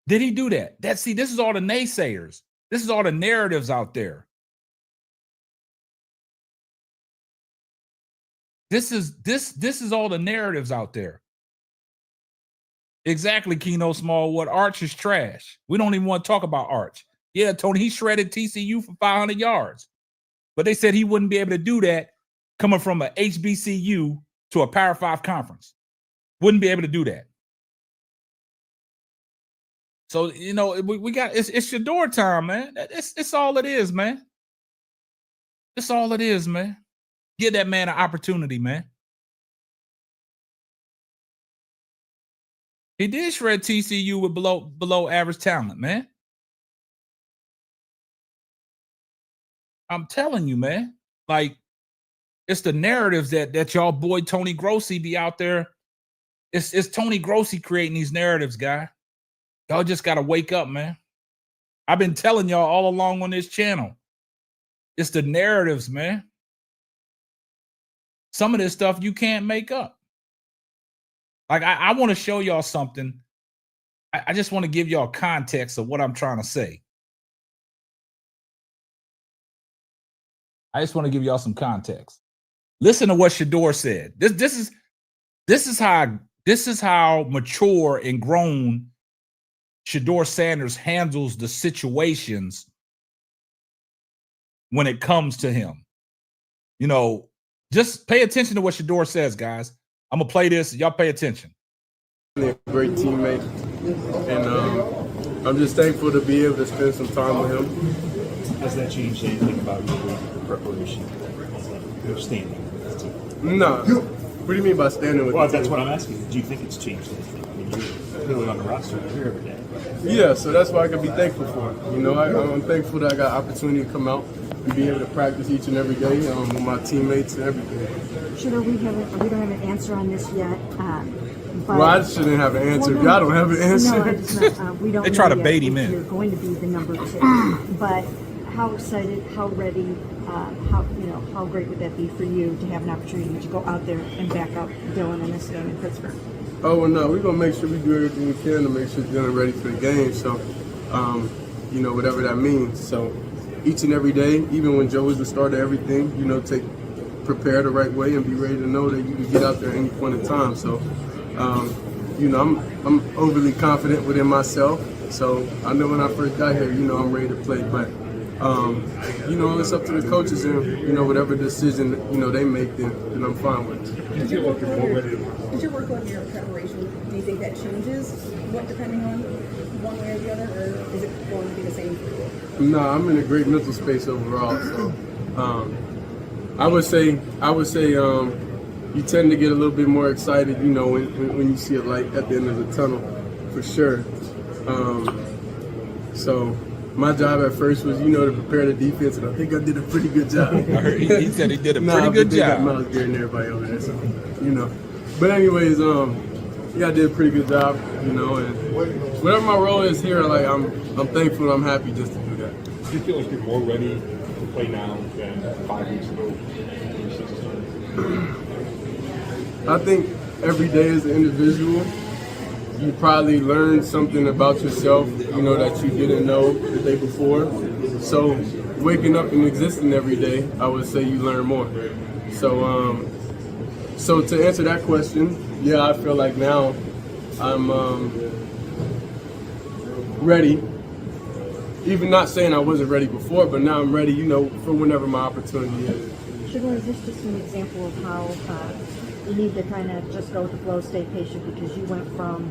Did he do that? This is all the naysayers. This is all the narratives out there. This is all the narratives out there. Exactly, Keno Smallwood. Arch is trash. We don't even want to talk about Arch. Yeah, Tony, he shredded TCU for 500 yards. But they said he wouldn't be able to do that coming from a HBCU to a Power 5 conference. Wouldn't be able to do that. So, you know, we got it's Shedeur time, man. It's all it is, man. It's all it is, man. Give that man an opportunity, man. He did shred TCU with below average talent, man. I'm telling you, man. Like, it's the narratives that y'all boy Tony Grossi be out there. It's Tony Grossi creating these narratives, guy. Y'all just gotta wake up, man. I've been telling y'all all along on this channel. It's the narratives, man. Some of this stuff you can't make up. Like, I want to show y'all something. I just want to give y'all context of what I'm trying to say. I just want to give y'all some context. Listen to what Shedeur said. This is how mature and grown Shedeur Sanders handles the situations when it comes to him. You know, just pay attention to what Shedeur says, guys. I'm gonna play this. Y'all pay attention. A great teammate, and I'm just thankful to be able to spend some time with him. Has that changed anything about your preparation? Your standing with the team? No. What do you mean by standing with the team? Well, that's what I'm asking. Do you think it's changed anything? I mean, you're clearly on the roster. You're here every day. Yeah, so that's what I can be thankful for. You know, I'm thankful that I got opportunity to come out and be able to practice each and every day with my teammates and everything. Shedeur, we don't have an answer on this yet. But well, I shouldn't have an answer. Y'all don't have an answer. No, it's not, we don't. They try to know bait yet him if in. You're going to be the number 2, but how excited, how ready, how great would that be for you to have an opportunity to go out there and back up Dillon in this game in Pittsburgh? Oh, well, no, we're going to make sure we do everything we can to make sure Dillon ready for the game. So, whatever that means. So, each and every day, even when Joe is the start of everything, prepare the right way and be ready to know that you can get out there at any point in time. So, I'm overly confident within myself. So, I know when I first got here, I'm ready to play. But, it's up to the coaches and, whatever decision, they make, then I'm fine with it. Did your work on your preparation, do you think that changes depending on one way or the other, or is it going to be the same for you? No, I'm in a great mental space overall. So I would say you tend to get a little bit more excited, when you see a light at the end of the tunnel, for sure. So my job at first was, to prepare the defense, and I think I did a pretty good job. He said he did a pretty good job. Miles Garrett and everybody over there, so, But anyways, I did a pretty good job, and whatever my role is here, I'm thankful and I'm happy just to do that. Do you feel like you're more ready to play now than 5 weeks ago? I think every day as an individual, you probably learn something about yourself, that you didn't know the day before. So waking up and existing every day, I would say you learn more. So to answer that question, yeah, I feel like now I'm ready. Even not saying I wasn't ready before, but now I'm ready, for whenever my opportunity is. Shedeur, is this just an example of how you need to kind of just go with the flow, stay patient, because you went from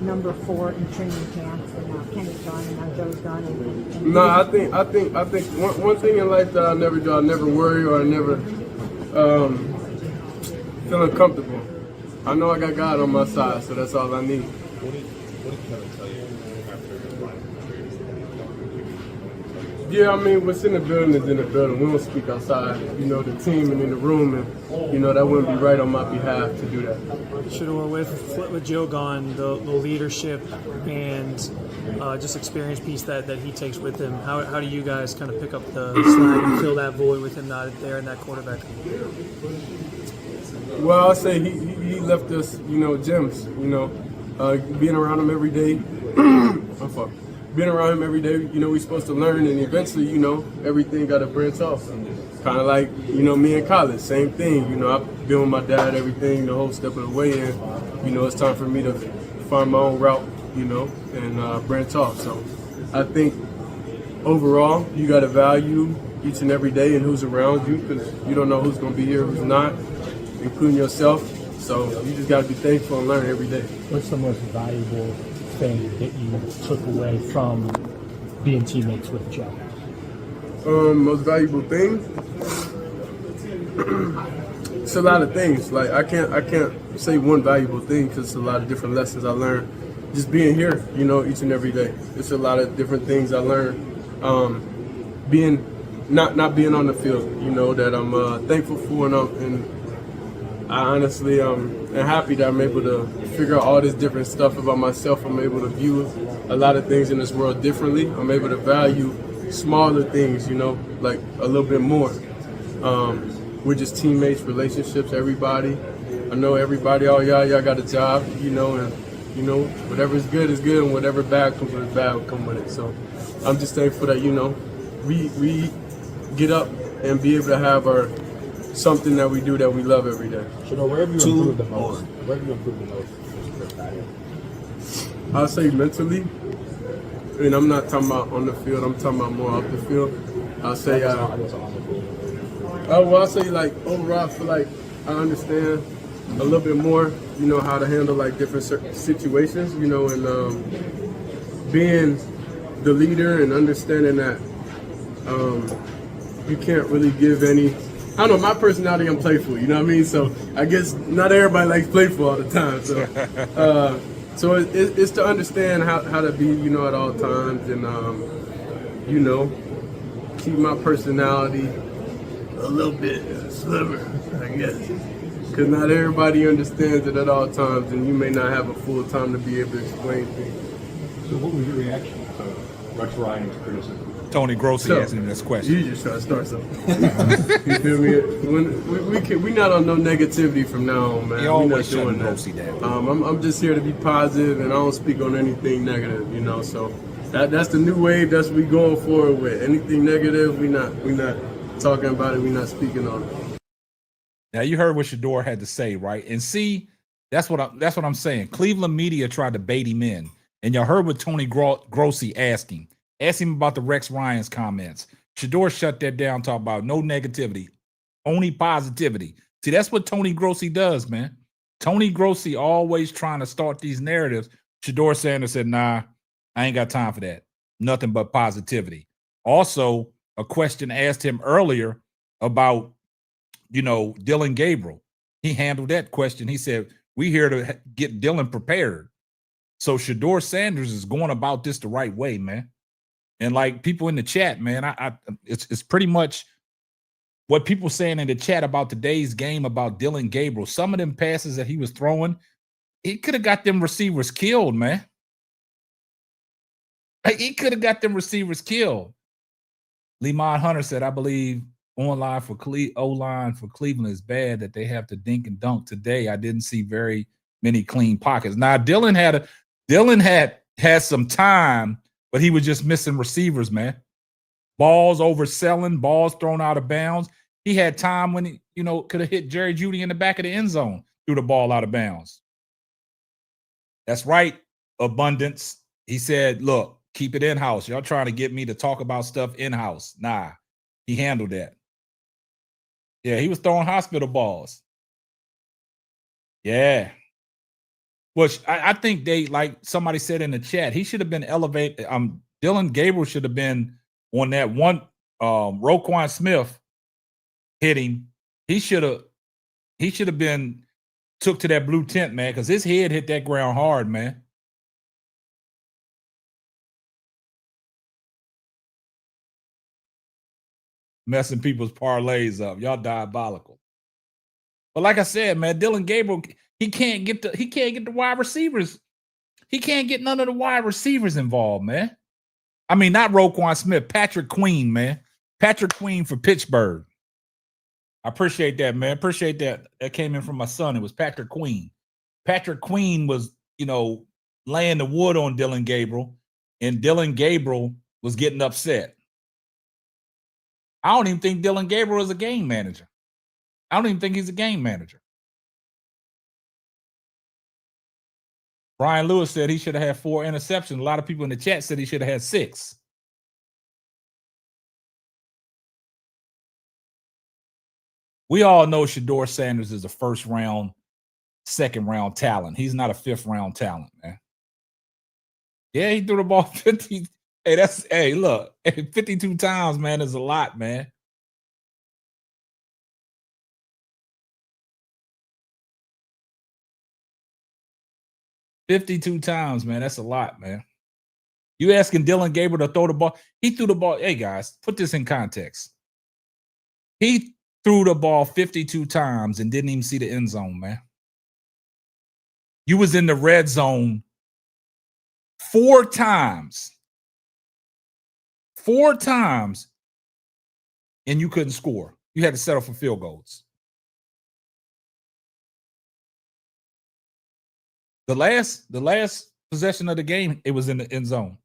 number 4 in training camps, and now Kenny's gone, and now Joe's gone. And no, I think one thing in life that I never do, I never worry or I never feel uncomfortable. I know I got God on my side, so that's all I need. What did Kevin tell you after the line? Yeah, I mean, what's in the building is in the building. We don't speak outside, the team and in the room, and, that wouldn't be right on my behalf to do that. Shedeur, with Joe gone, the leadership and just experience piece that he takes with him, how do you guys kind of pick up the slack and fill that void with him not there in that quarterback? Well, I'll say he left us, gems, being around him every day. Being around him every day, we're supposed to learn, and eventually, everything got to branch off. Kind of like, me in college, same thing. I've been with my dad, everything, the whole step of the way, and, it's time for me to find my own route, and branch off. So I think overall, you got to value each and every day and who's around you, because you don't know who's going to be here, who's not, including yourself. So you just got to be thankful and learn every day. What's the most valuable thing that you took away from being teammates with Joe? Most valuable thing? It's a lot of things. Like I can't say one valuable thing because it's a lot of different lessons I learned just being here, each and every day. It's a lot of different things I learned. Being not being on the field. You know, that I'm thankful for, and I honestly am happy that I'm able to figure out all this different stuff about myself. I'm able to view a lot of things in this world differently. I'm able to value smaller things, you know, like a little bit more. We're just teammates, relationships, everybody. I know everybody, all y'all got a job, you know, and, you know, whatever's good is good, and whatever bad comes with it, bad will come with it. So I'm just thankful that, you know, we get up and be able to have our something that we do that we love every day. So where have you improved the most? Where have you improved the most? I'll say mentally. I mean, I'm not talking about on the field. I'm talking about more off the field. I'll say, I'll say like overall, I feel like I understand a little bit more, you know, how to handle like different situations, you know, and being the leader and understanding that you can't really give any. I don't know, my personality, I'm playful, you know what I mean? So I guess not everybody likes playful all the time. So so it's to understand how to be, you know, at all times, and, you know, keep my personality a little bit slimmer, I guess. Because not everybody understands it at all times, and you may not have a full time to be able to explain things. So what was your reaction to Rex Ryan's criticism? Tony Grossi asking him this question. You just try to start something. You feel me? We not on no negativity from now on, man. He always shutting Grossi down. I'm just here to be positive, and I don't speak on anything negative, you know. So that's the new wave. That's what we going forward with. Anything negative, we not talking about it. We not speaking on it. Now you heard what Shedeur had to say, right? And see, that's what I'm saying. Cleveland media tried to bait him in, and y'all heard what Tony Grossi asked him. Ask him about the Rex Ryan's comments. Shedeur shut that down, talk about no negativity, only positivity. See, that's what Tony Grossi does, man. Tony Grossi always trying to start these narratives. Shedeur Sanders said, nah, I ain't got time for that. Nothing but positivity. Also, a question asked him earlier about, you know, Dillon Gabriel. He handled that question. He said, we here to get Dillon prepared. So Shedeur Sanders is going about this the right way, man. And like people in the chat, man, it's pretty much what people saying in the chat about today's game about Dillon Gabriel. Some of them passes that he was throwing, he could have got them receivers killed, man. Like, he could have got them receivers killed. Lemon Hunter said, I believe O-line for Cleveland is bad that they have to dink and dunk today. I didn't see very many clean pockets. Now, Dillon had some time, but he was just missing receivers, man. Balls overselling, balls thrown out of bounds. He had time when he, you know, could have hit Jerry Jeudy in the back of the end zone, threw the ball out of bounds. That's right, Abundance. He said, look, keep it in-house. Y'all trying to get me to talk about stuff in-house. Nah, he handled that. Yeah, he was throwing hospital balls. Yeah. Which I think they, like somebody said in the chat, he should have been elevated. Dillon Gabriel should have been on that one. Roquan Smith hitting. He should have been took to that blue tent, man, because his head hit that ground hard, man. Messing people's parlays up. Y'all diabolical. But like I said, man, Dillon Gabriel, he can't get the wide receivers. He can't get none of the wide receivers involved, man. I mean, not Roquan Smith, Patrick Queen, man. Patrick Queen for Pittsburgh. I appreciate that, man. Appreciate that. That came in from my son. It was Patrick Queen. Patrick Queen was, you know, laying the wood on Dillon Gabriel, and Dillon Gabriel was getting upset. I don't even think Dillon Gabriel is a game manager. I don't even think he's a game manager. Brian Lewis said he should have had 4 interceptions. A lot of people in the chat said he should have had 6. We all know Shedeur Sanders is a first-round, second-round talent. He's not a fifth-round talent, man. Yeah, he threw the ball 50. Hey, look, 52 times, man, is a lot, man. $52 times, man. That's a lot, man. You asking Dillon Gabriel to throw the ball. He threw the ball. Hey, guys, put this in context. He threw the ball 52 times and didn't even see the end zone, man. You was in the red zone 4 times. 4 times, and you couldn't score. You had to settle for field goals. The last possession of the game, it was in the end zone.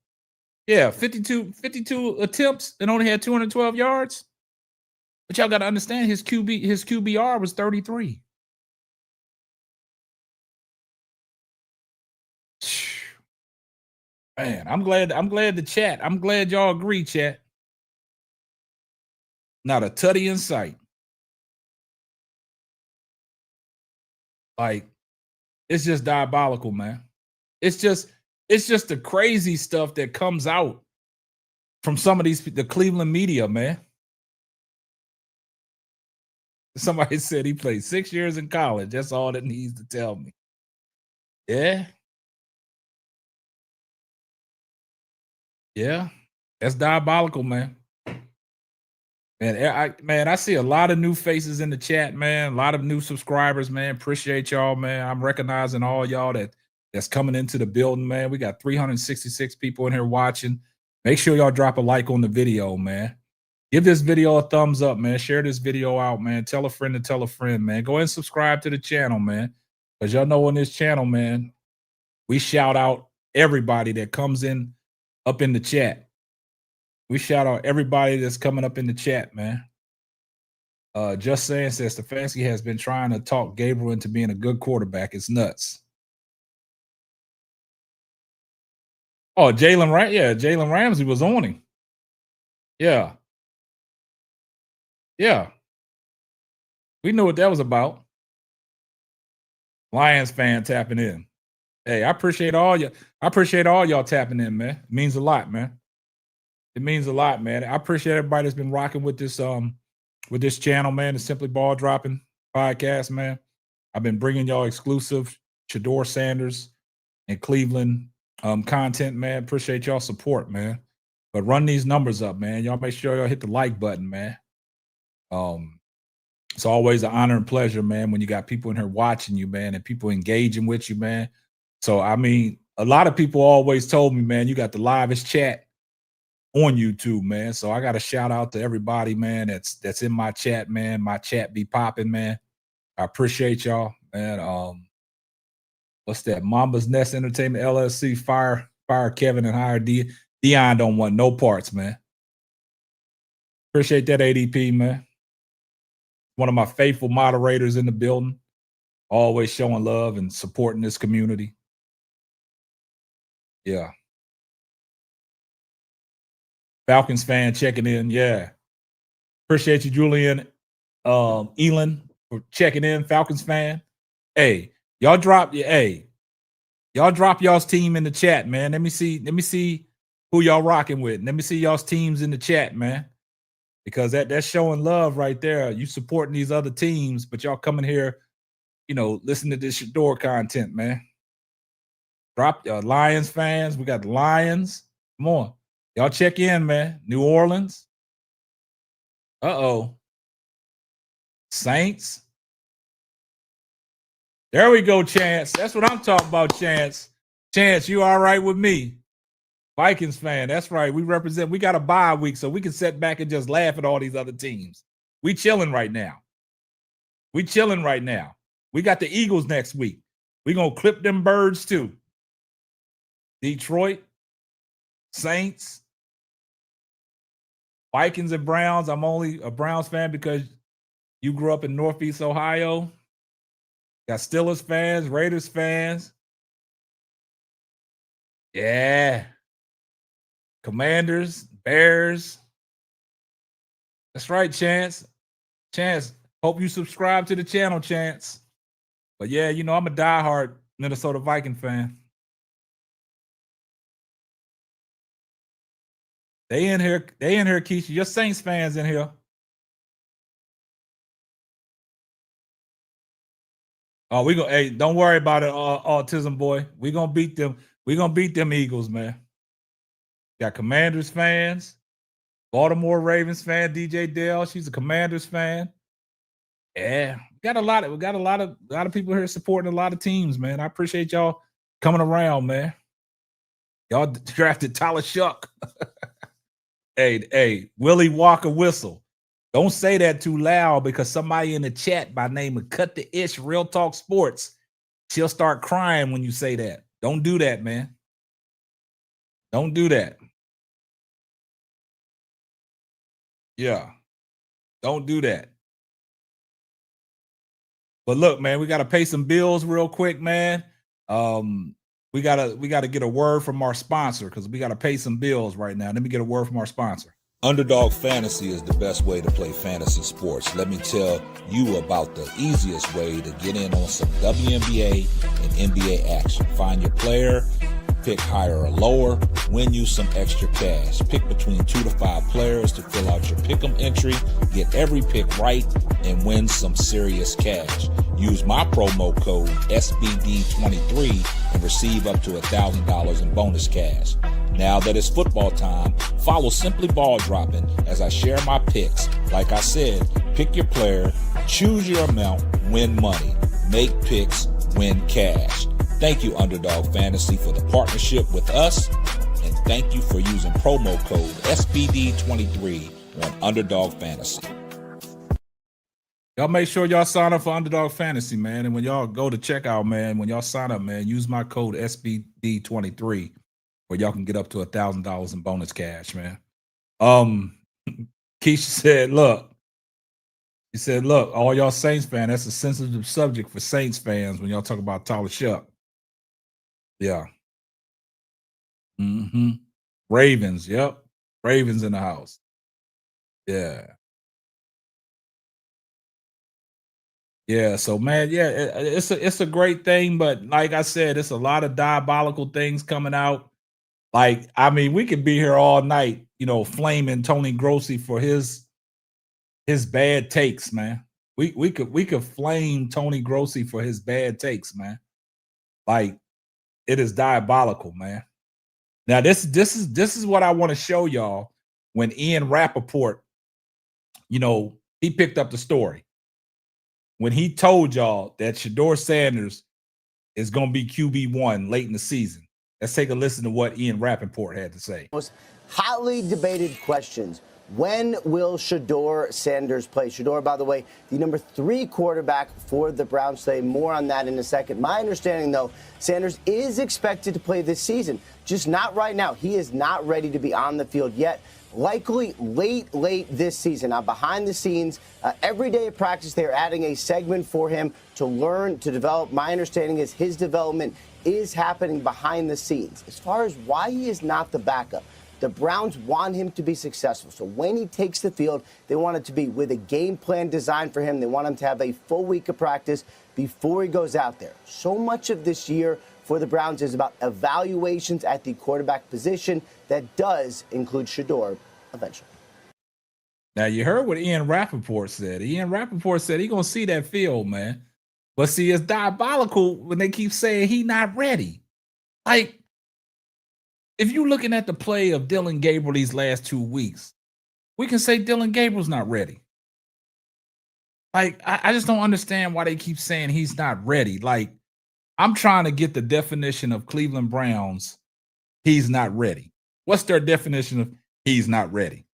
Yeah, 52 attempts and only had 212 yards. But y'all got to understand his QBR was 33. Man, I'm glad the chat. I'm glad y'all agree, chat. Not a tutty in sight. Like, it's just diabolical, man. It's just the crazy stuff that comes out from some of the Cleveland media, man. Somebody said he played 6 years in college. That's all that needs to tell me. Yeah. Yeah. That's diabolical, man. I see a lot of new faces in the chat, man. A lot of new subscribers, man. Appreciate y'all, man. I'm recognizing all y'all that's coming into the building, man. We got 366 people in here watching. Make sure y'all drop a like on the video, man. Give this video a thumbs up, man. Share this video out, man. Tell a friend to tell a friend, man. Go ahead and subscribe to the channel, man. Because y'all know on this channel, man, we shout out everybody that comes in up in the chat. We shout out everybody that's coming up in the chat, man. Just saying says Stefanski has been trying to talk Gabriel into being a good quarterback. It's nuts. Oh, Jalen Ramsey was on him. Yeah. Yeah. We knew what that was about. Lions fan tapping in. Hey, I appreciate all y'all tapping in, man. It means a lot, man. It means a lot, man. I appreciate everybody that's been rocking with this channel, man. The Simply Ball Dropping podcast, man. I've been bringing y'all exclusive Shedeur Sanders and Cleveland content, man. Appreciate y'all support, man. But run these numbers up, man. Y'all make sure y'all hit the like button, man. It's always an honor and pleasure, man, when you got people in here watching you, man, and people engaging with you, man. So, I mean, a lot of people always told me, man, you got the livest chat on YouTube, man. So I got to shout out to everybody, man, that's in my chat, man. My chat be popping, man. I appreciate y'all, man. What's that? Mamba's Nest Entertainment LLC, fire Kevin and hire Dion don't want no parts, man. Appreciate that, ADP, man. One of my faithful moderators in the building, always showing love and supporting this community. Yeah. Falcons fan checking in. Yeah. Appreciate you, Julian Elon, for checking in. Falcons fan. Hey, y'all drop y'all's team in the chat, man. Let me see who y'all rocking with. Let me see y'all's teams in the chat, man. Because that's showing love right there. You supporting these other teams, but y'all coming here, listen to this Shedeur content, man. Drop your Lions fans. We got the Lions. Come on. Y'all check in, man. New Orleans. Uh-oh. Saints. There we go, Chance. That's what I'm talking about, Chance. Chance, you all right with me? Vikings fan. That's right. We got a bye week, so we can sit back and just laugh at all these other teams. We chilling right now. We got the Eagles next week. We going to clip them birds too. Detroit. Saints. Vikings and Browns. I'm only a Browns fan because you grew up in Northeast Ohio. Got Steelers fans, Raiders fans. Yeah. Commanders, Bears. That's right, Chance. Chance, hope you subscribe to the channel, Chance. But yeah, I'm a diehard Minnesota Viking fan. They in here, Keisha. Your Saints fans in here. Oh, hey, don't worry about it, autism boy. We're gonna beat them. We're gonna beat them Eagles, man. Got Commanders fans. Baltimore Ravens fan, DJ Dell. She's a Commanders fan. Yeah, we got a lot of people here supporting a lot of teams, man. I appreciate y'all coming around, man. Y'all drafted Tyler Shuck. Hey, Willie Walker Whistle. Don't say that too loud because somebody in the chat by name of Cut the Ish Real Talk Sports, she'll start crying when you say that. Don't do that, man. Don't do that. Yeah. Don't do that. But look, man, we got to pay some bills real quick, man. We gotta get a word from our sponsor because we got to pay some bills right now. Let me get a word from our sponsor. Underdog Fantasy is the best way to play fantasy sports. Let me tell you about the easiest way to get in on some WNBA and NBA action. Find your player, pick higher or lower, win you some extra cash. Pick between 2 to 5 players to fill out your pick'em entry, get every pick right, and win some serious cash. Use my promo code SBD23 and receive up to $1,000 in bonus cash. Now that it's football time, follow Simply Ball Dropping as I share my picks. Like I said, pick your player, choose your amount, win money. Make picks, win cash. Thank you, Underdog Fantasy, for the partnership with us. And thank you for using promo code SBD23 on Underdog Fantasy. Y'all make sure y'all sign up for Underdog Fantasy, man. And when y'all go to checkout, man, when y'all sign up, man, use my code SBD23 where y'all can get up to $1,000 in bonus cash, man. Keisha said, look, he said, look, all y'all Saints fans, that's a sensitive subject for Saints fans when y'all talk about Tyler Shuck. Yeah. Ravens, yep. Ravens in the house. Yeah. Yeah, so man, yeah, it's a great thing, but like I said, it's a lot of diabolical things coming out. Like, I mean, we could be here all night, flaming Tony Grossi for his bad takes, man. We could flame Tony Grossi for his bad takes, man. Like, it is diabolical, man. Now, this is what I want to show y'all when Ian Rappaport, he picked up the story. When he told y'all that Shedeur Sanders is going to be QB1 late in the season. Let's take a listen to what Ian Rappaport had to say. Most hotly debated questions. When will Shedeur Sanders play? Shedeur, by the way, the number 3 quarterback for the Browns today. More on that in a second. My understanding, though, Sanders is expected to play this season, just not right now. He is not ready to be on the field yet. Likely late this season. Now, behind the scenes, every day at practice, they are adding a segment for him to learn, to develop. My understanding is his development is happening behind the scenes. As far as why he is not the backup, the Browns want him to be successful. So when he takes the field, they want it to be with a game plan designed for him. They want him to have a full week of practice before he goes out there. So much of this year for the Browns is about evaluations at the quarterback position. That does include Shedeur eventually. Now, you heard what Ian Rappaport said. Ian Rappaport said he's going to see that field, man. But see, it's diabolical when they keep saying he's not ready. Like, if you're looking at the play of Dillon Gabriel these last 2 weeks, we can say Dillon Gabriel's not ready. Like, I just don't understand why they keep saying he's not ready. Like, I'm trying to get the definition of Cleveland Browns, he's not ready. What's their definition of he's not ready?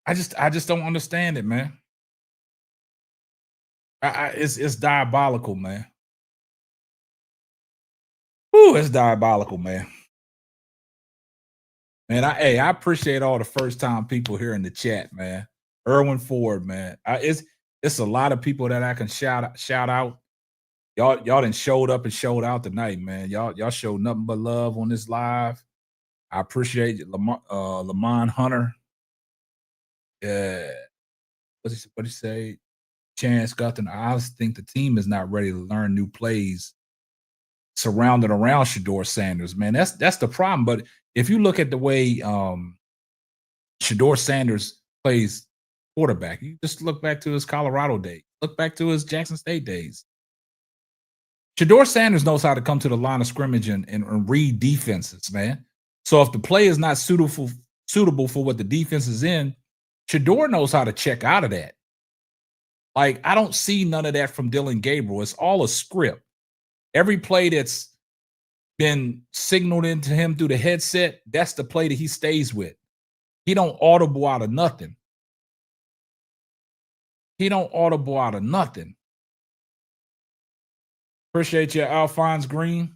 I just don't understand it, man. It's diabolical, man. Ooh, it's diabolical, man. Man, I appreciate all the first time people here in the chat, man. Erwin Ford, man. It's a lot of people that I can shout out. Y'all done showed up and showed out tonight, man. Y'all showed nothing but love on this live. I appreciate it. Lamont Hunter. Yeah. What'd he say? Chance Gutton. I honestly think the team is not ready to learn new plays surrounded around Shedeur Sanders, man. That's the problem. But if you look at the way Shedeur Sanders plays quarterback, you just look back to his Colorado days, look back to his Jackson State days. Shedeur Sanders knows how to come to the line of scrimmage and read defenses, man. So if the play is not suitable suitable for what the defense is in, Shedeur knows how to check out of that. Like, I don't see none of that from Dillon Gabriel. It's all a script. Every play that's been signaled into him through the headset, that's the play that he stays with. He don't audible out of nothing. He don't audible out of nothing. Appreciate you, Alphonse Green.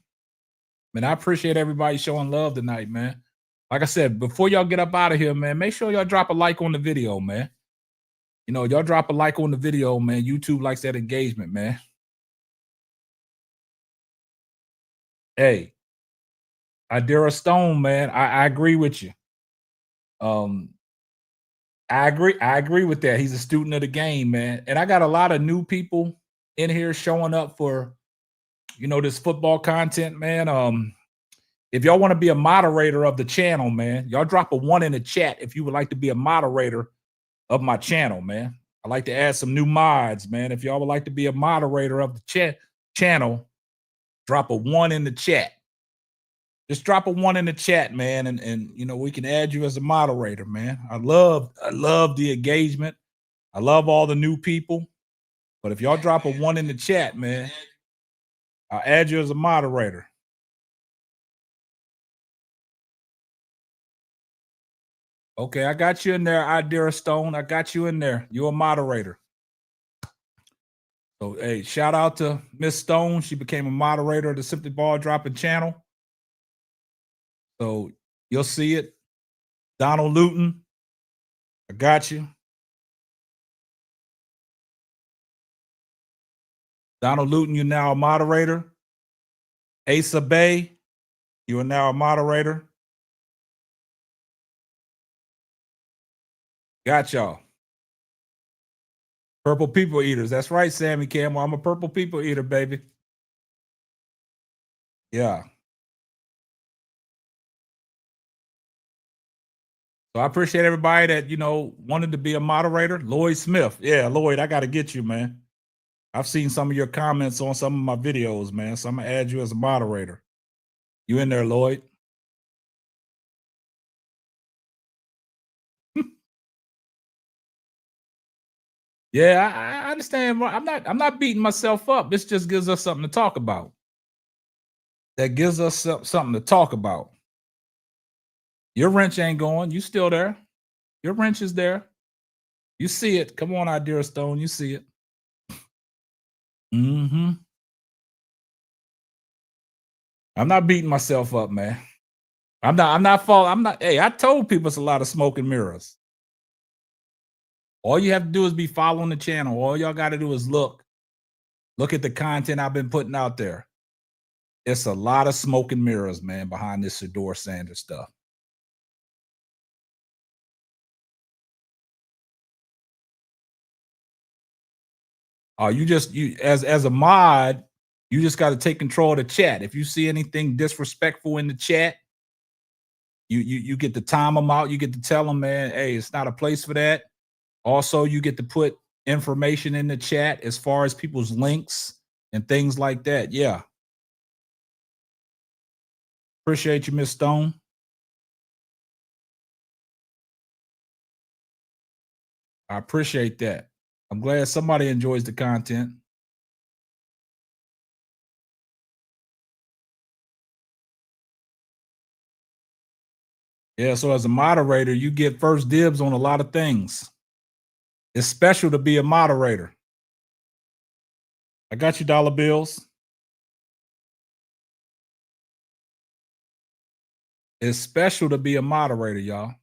Man, I appreciate everybody showing love tonight, man. Like I said, before y'all get up out of here, man, make sure y'all drop a like on the video, man. You know, y'all drop a like on the video, man. YouTube likes that engagement, man. Hey, Idera Stone, man, I agree with you. I agree with that. He's a student of the game, man. And I got a lot of new people in here showing up for, you know, this football content, man. If y'all want to be a moderator of the channel, man, y'all drop a 1 in the chat if you would like to be a moderator of my channel, man. I'd like to add some new mods, man. If y'all would like to be a moderator of the channel, drop a 1 in the chat. Just drop a 1 in the chat, man, and you know, we can add you as a moderator, man. I love the engagement. I love all the new people. But if y'all drop a 1 in the chat, man, I'll add you as a moderator. Okay, I got you in there, Idera Stone. I got you in there. You're a moderator. So, hey, shout out to Miss Stone. She became a moderator of the Simply Ball Dropping channel. So you'll see it. Donald Luton, I got you. Donald Luton, you're now a moderator. Asa Bay, you are now a moderator. Got y'all. Purple people eaters. That's right, Sammy Campbell. I'm a purple people eater, baby. Yeah. So I appreciate everybody that, you know, wanted to be a moderator. Lloyd Smith. Yeah, Lloyd, I got to get you, man. I've seen some of your comments on some of my videos, man. So I'm going to add you as a moderator. You in there, Lloyd? Yeah, I understand. I'm not beating myself up. This just gives us something to talk about. That gives us something to talk about. Your wrench ain't going. You still there. Your wrench is there. You see it. Come on, Idera Stone. You see it. Mm-hmm. I'm not beating myself up, man. I'm not. Hey, I told people it's a lot of smoke and mirrors. All you have to do is be following the channel. All y'all got to do is look at the content I've been putting out there. It's a lot of smoke and mirrors, man, behind this Shedeur Sanders stuff. You as a mod, you just got to take control of the chat. If you see anything disrespectful in the chat, you get to time them out. You get to tell them, man, hey, it's not a place for that. Also, you get to put information in the chat as far as people's links and things like that. Yeah. Appreciate you, Miss Stone. I appreciate that. I'm glad somebody enjoys the content. Yeah, so as a moderator, you get first dibs on a lot of things. It's special to be a moderator. I got you, dollar bills. It's special to be a moderator, y'all.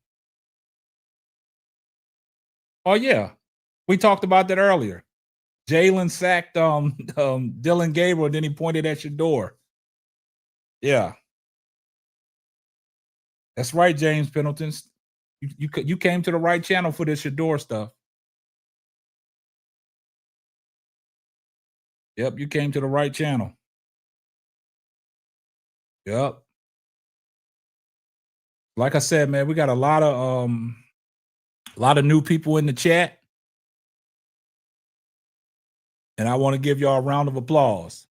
Oh, yeah. We talked about that earlier. Jalen sacked Dillon Gabriel, then he pointed at your door. Yeah. That's right, James Pendleton. You came to the right channel for this Shedeur stuff. Yep, you came to the right channel. Yep. Like I said, man, we got a lot of new people in the chat. And I want to give y'all a round of applause.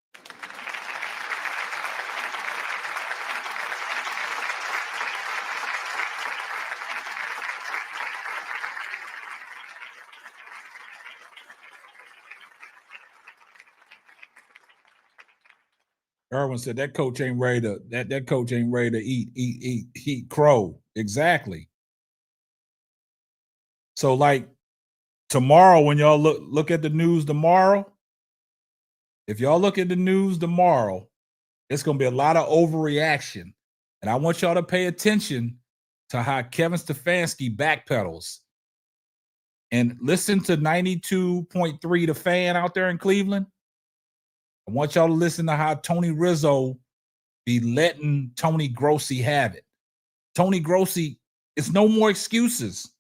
Erwin said that coach ain't ready to that coach ain't ready to eat crow. Exactly. So like tomorrow, when y'all look at the news tomorrow, if y'all look at the news tomorrow, it's gonna be a lot of overreaction. And I want y'all to pay attention to how Kevin Stefanski backpedals. And listen to 92.3 The Fan out there in Cleveland. I want y'all to listen to how Tony Rizzo be letting Tony Grossi have it. Tony Grossi, it's no more excuses.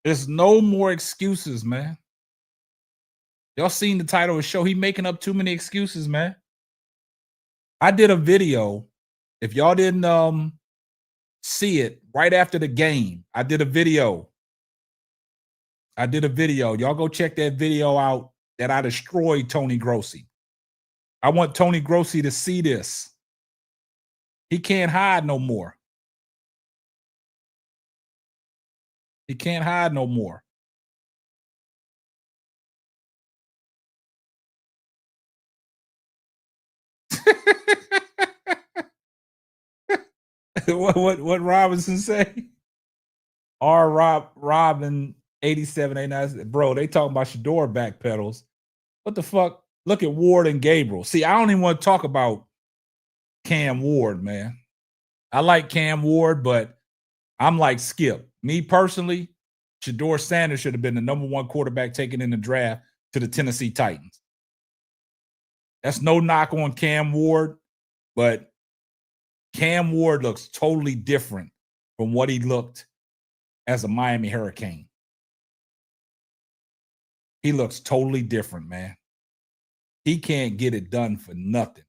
There's no more excuses, man. Y'all seen the title of the show. He making up too many excuses, man. I did a video. If y'all didn't see it right after the game, I did a video. Y'all go check that video out that I destroyed Tony Grossi. I want Tony Grossi to see this. He can't hide no more. He can't hide no more. What Robinson say? Robin 8789. Bro, they talking about Shedeur backpedals. What the fuck? Look at Ward and Gabriel. See, I don't even want to talk about Cam Ward, man. I like Cam Ward, but I'm like Skip. Me personally, Shedeur Sanders should have been the #1 quarterback taken in the draft to the Tennessee Titans. That's no knock on Cam Ward, but Cam Ward looks totally different from what he looked as a Miami Hurricane. He looks totally different, man. He can't get it done for nothing.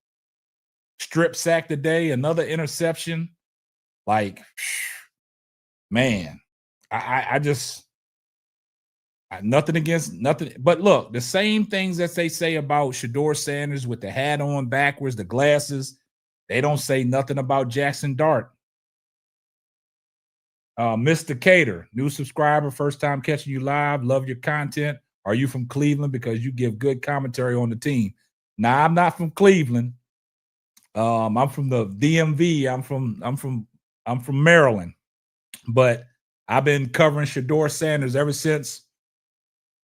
Strip sack today, another interception. Like, man, I just nothing against nothing. But look, the same things that they say about Shedeur Sanders with the hat on backwards, the glasses, they don't say nothing about Jackson Dart. Mr. Cater, new subscriber, first time catching you live. Love your content. Are you from Cleveland? Because you give good commentary on the team. Nah, I'm not from Cleveland. I'm from the DMV. I'm from Maryland. But I've been covering Shedeur Sanders ever since,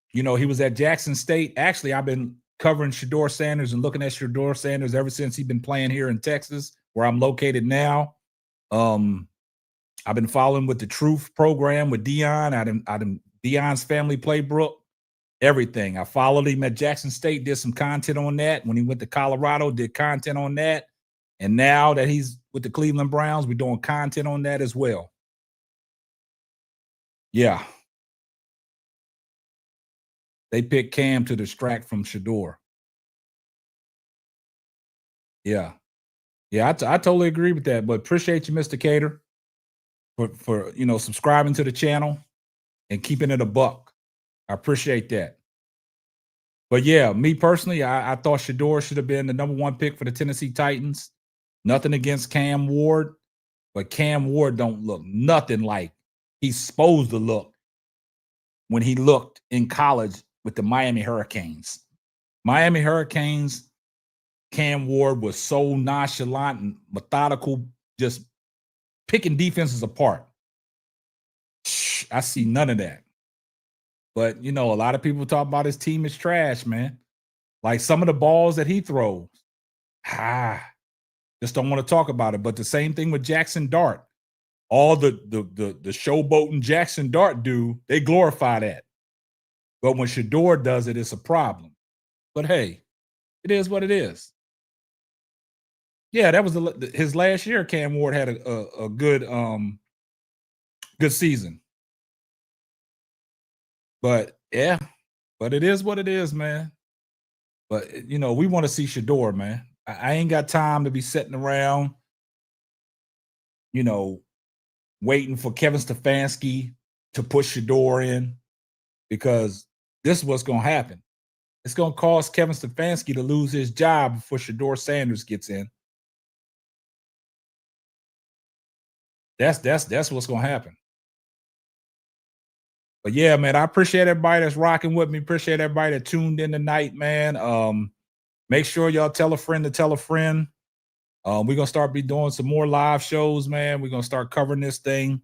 he was at Jackson State. Actually, I've been covering Shedeur Sanders and looking at Shedeur Sanders ever since he's been playing here in Texas, where I'm located now. I've been following with the Truth program with Dion. Dion's Family Playbook, everything. I followed him at Jackson State, did some content on that. When he went to Colorado, did content on that. And now that he's with the Cleveland Browns, we're doing content on that as well. Yeah. They picked Cam to distract from Shedeur. Yeah. Yeah, I totally agree with that. But appreciate you, Mr. Cater, for subscribing to the channel and keeping it a buck. I appreciate that. But yeah, me personally, I thought Shedeur should have been the #1 pick for the Tennessee Titans. Nothing against Cam Ward, but Cam Ward don't look nothing like he's supposed to look when he looked in college with the Miami Hurricanes. Miami Hurricanes, Cam Ward was so nonchalant and methodical, just picking defenses apart. I see none of that. But, a lot of people talk about his team is trash, man. Like some of the balls that he throws. Just don't want to talk about it. But the same thing with Jackson Dart. All the showboating Jackson Dart do, they glorify that. But when Shedeur does it, it's a problem. But hey, it is what it is. Yeah, that was his last year. Cam Ward had a good season. But yeah, but it is what it is, man. But we want to see Shedeur, man. I ain't got time to be sitting around, waiting for Kevin Stefanski to push Shedeur in, because this is what's going to happen. It's going to cause Kevin Stefanski to lose his job before Shedeur Sanders gets in. That's what's going to happen. But yeah, man, I appreciate everybody that's rocking with me. Appreciate everybody that tuned in tonight, man. Make sure y'all tell a friend to tell a friend. We're going to start be doing some more live shows, man. We're going to start covering this thing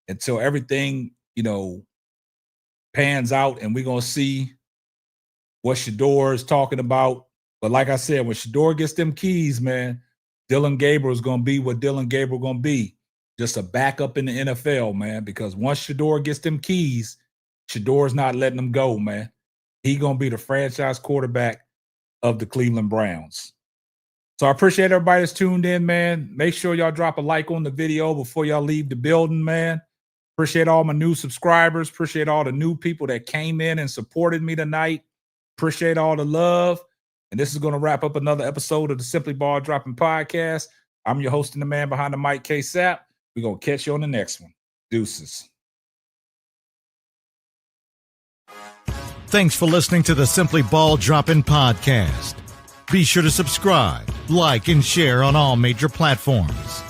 until everything, pans out, and we're going to see what Shedeur is talking about. But like I said, when Shedeur gets them keys, man, Dillon Gabriel is going to be what Dillon Gabriel going to be. Just a backup in the NFL, man, because once Shedeur gets them keys, Shedeur's not letting them go, man. He going to be the franchise quarterback of the Cleveland Browns. So I appreciate everybody that's tuned in, man. Make sure y'all drop a like on the video before y'all leave the building, man. Appreciate all my new subscribers. Appreciate all the new people that came in and supported me tonight. Appreciate all the love. And this is going to wrap up another episode of the Simply Ball Dropping Podcast. I'm your host and the man behind the mic, K-Sap. We're going to catch you on the next one. Deuces. Thanks for listening to the Simply Ball Dropping Podcast. Be sure to subscribe, like, and share on all major platforms.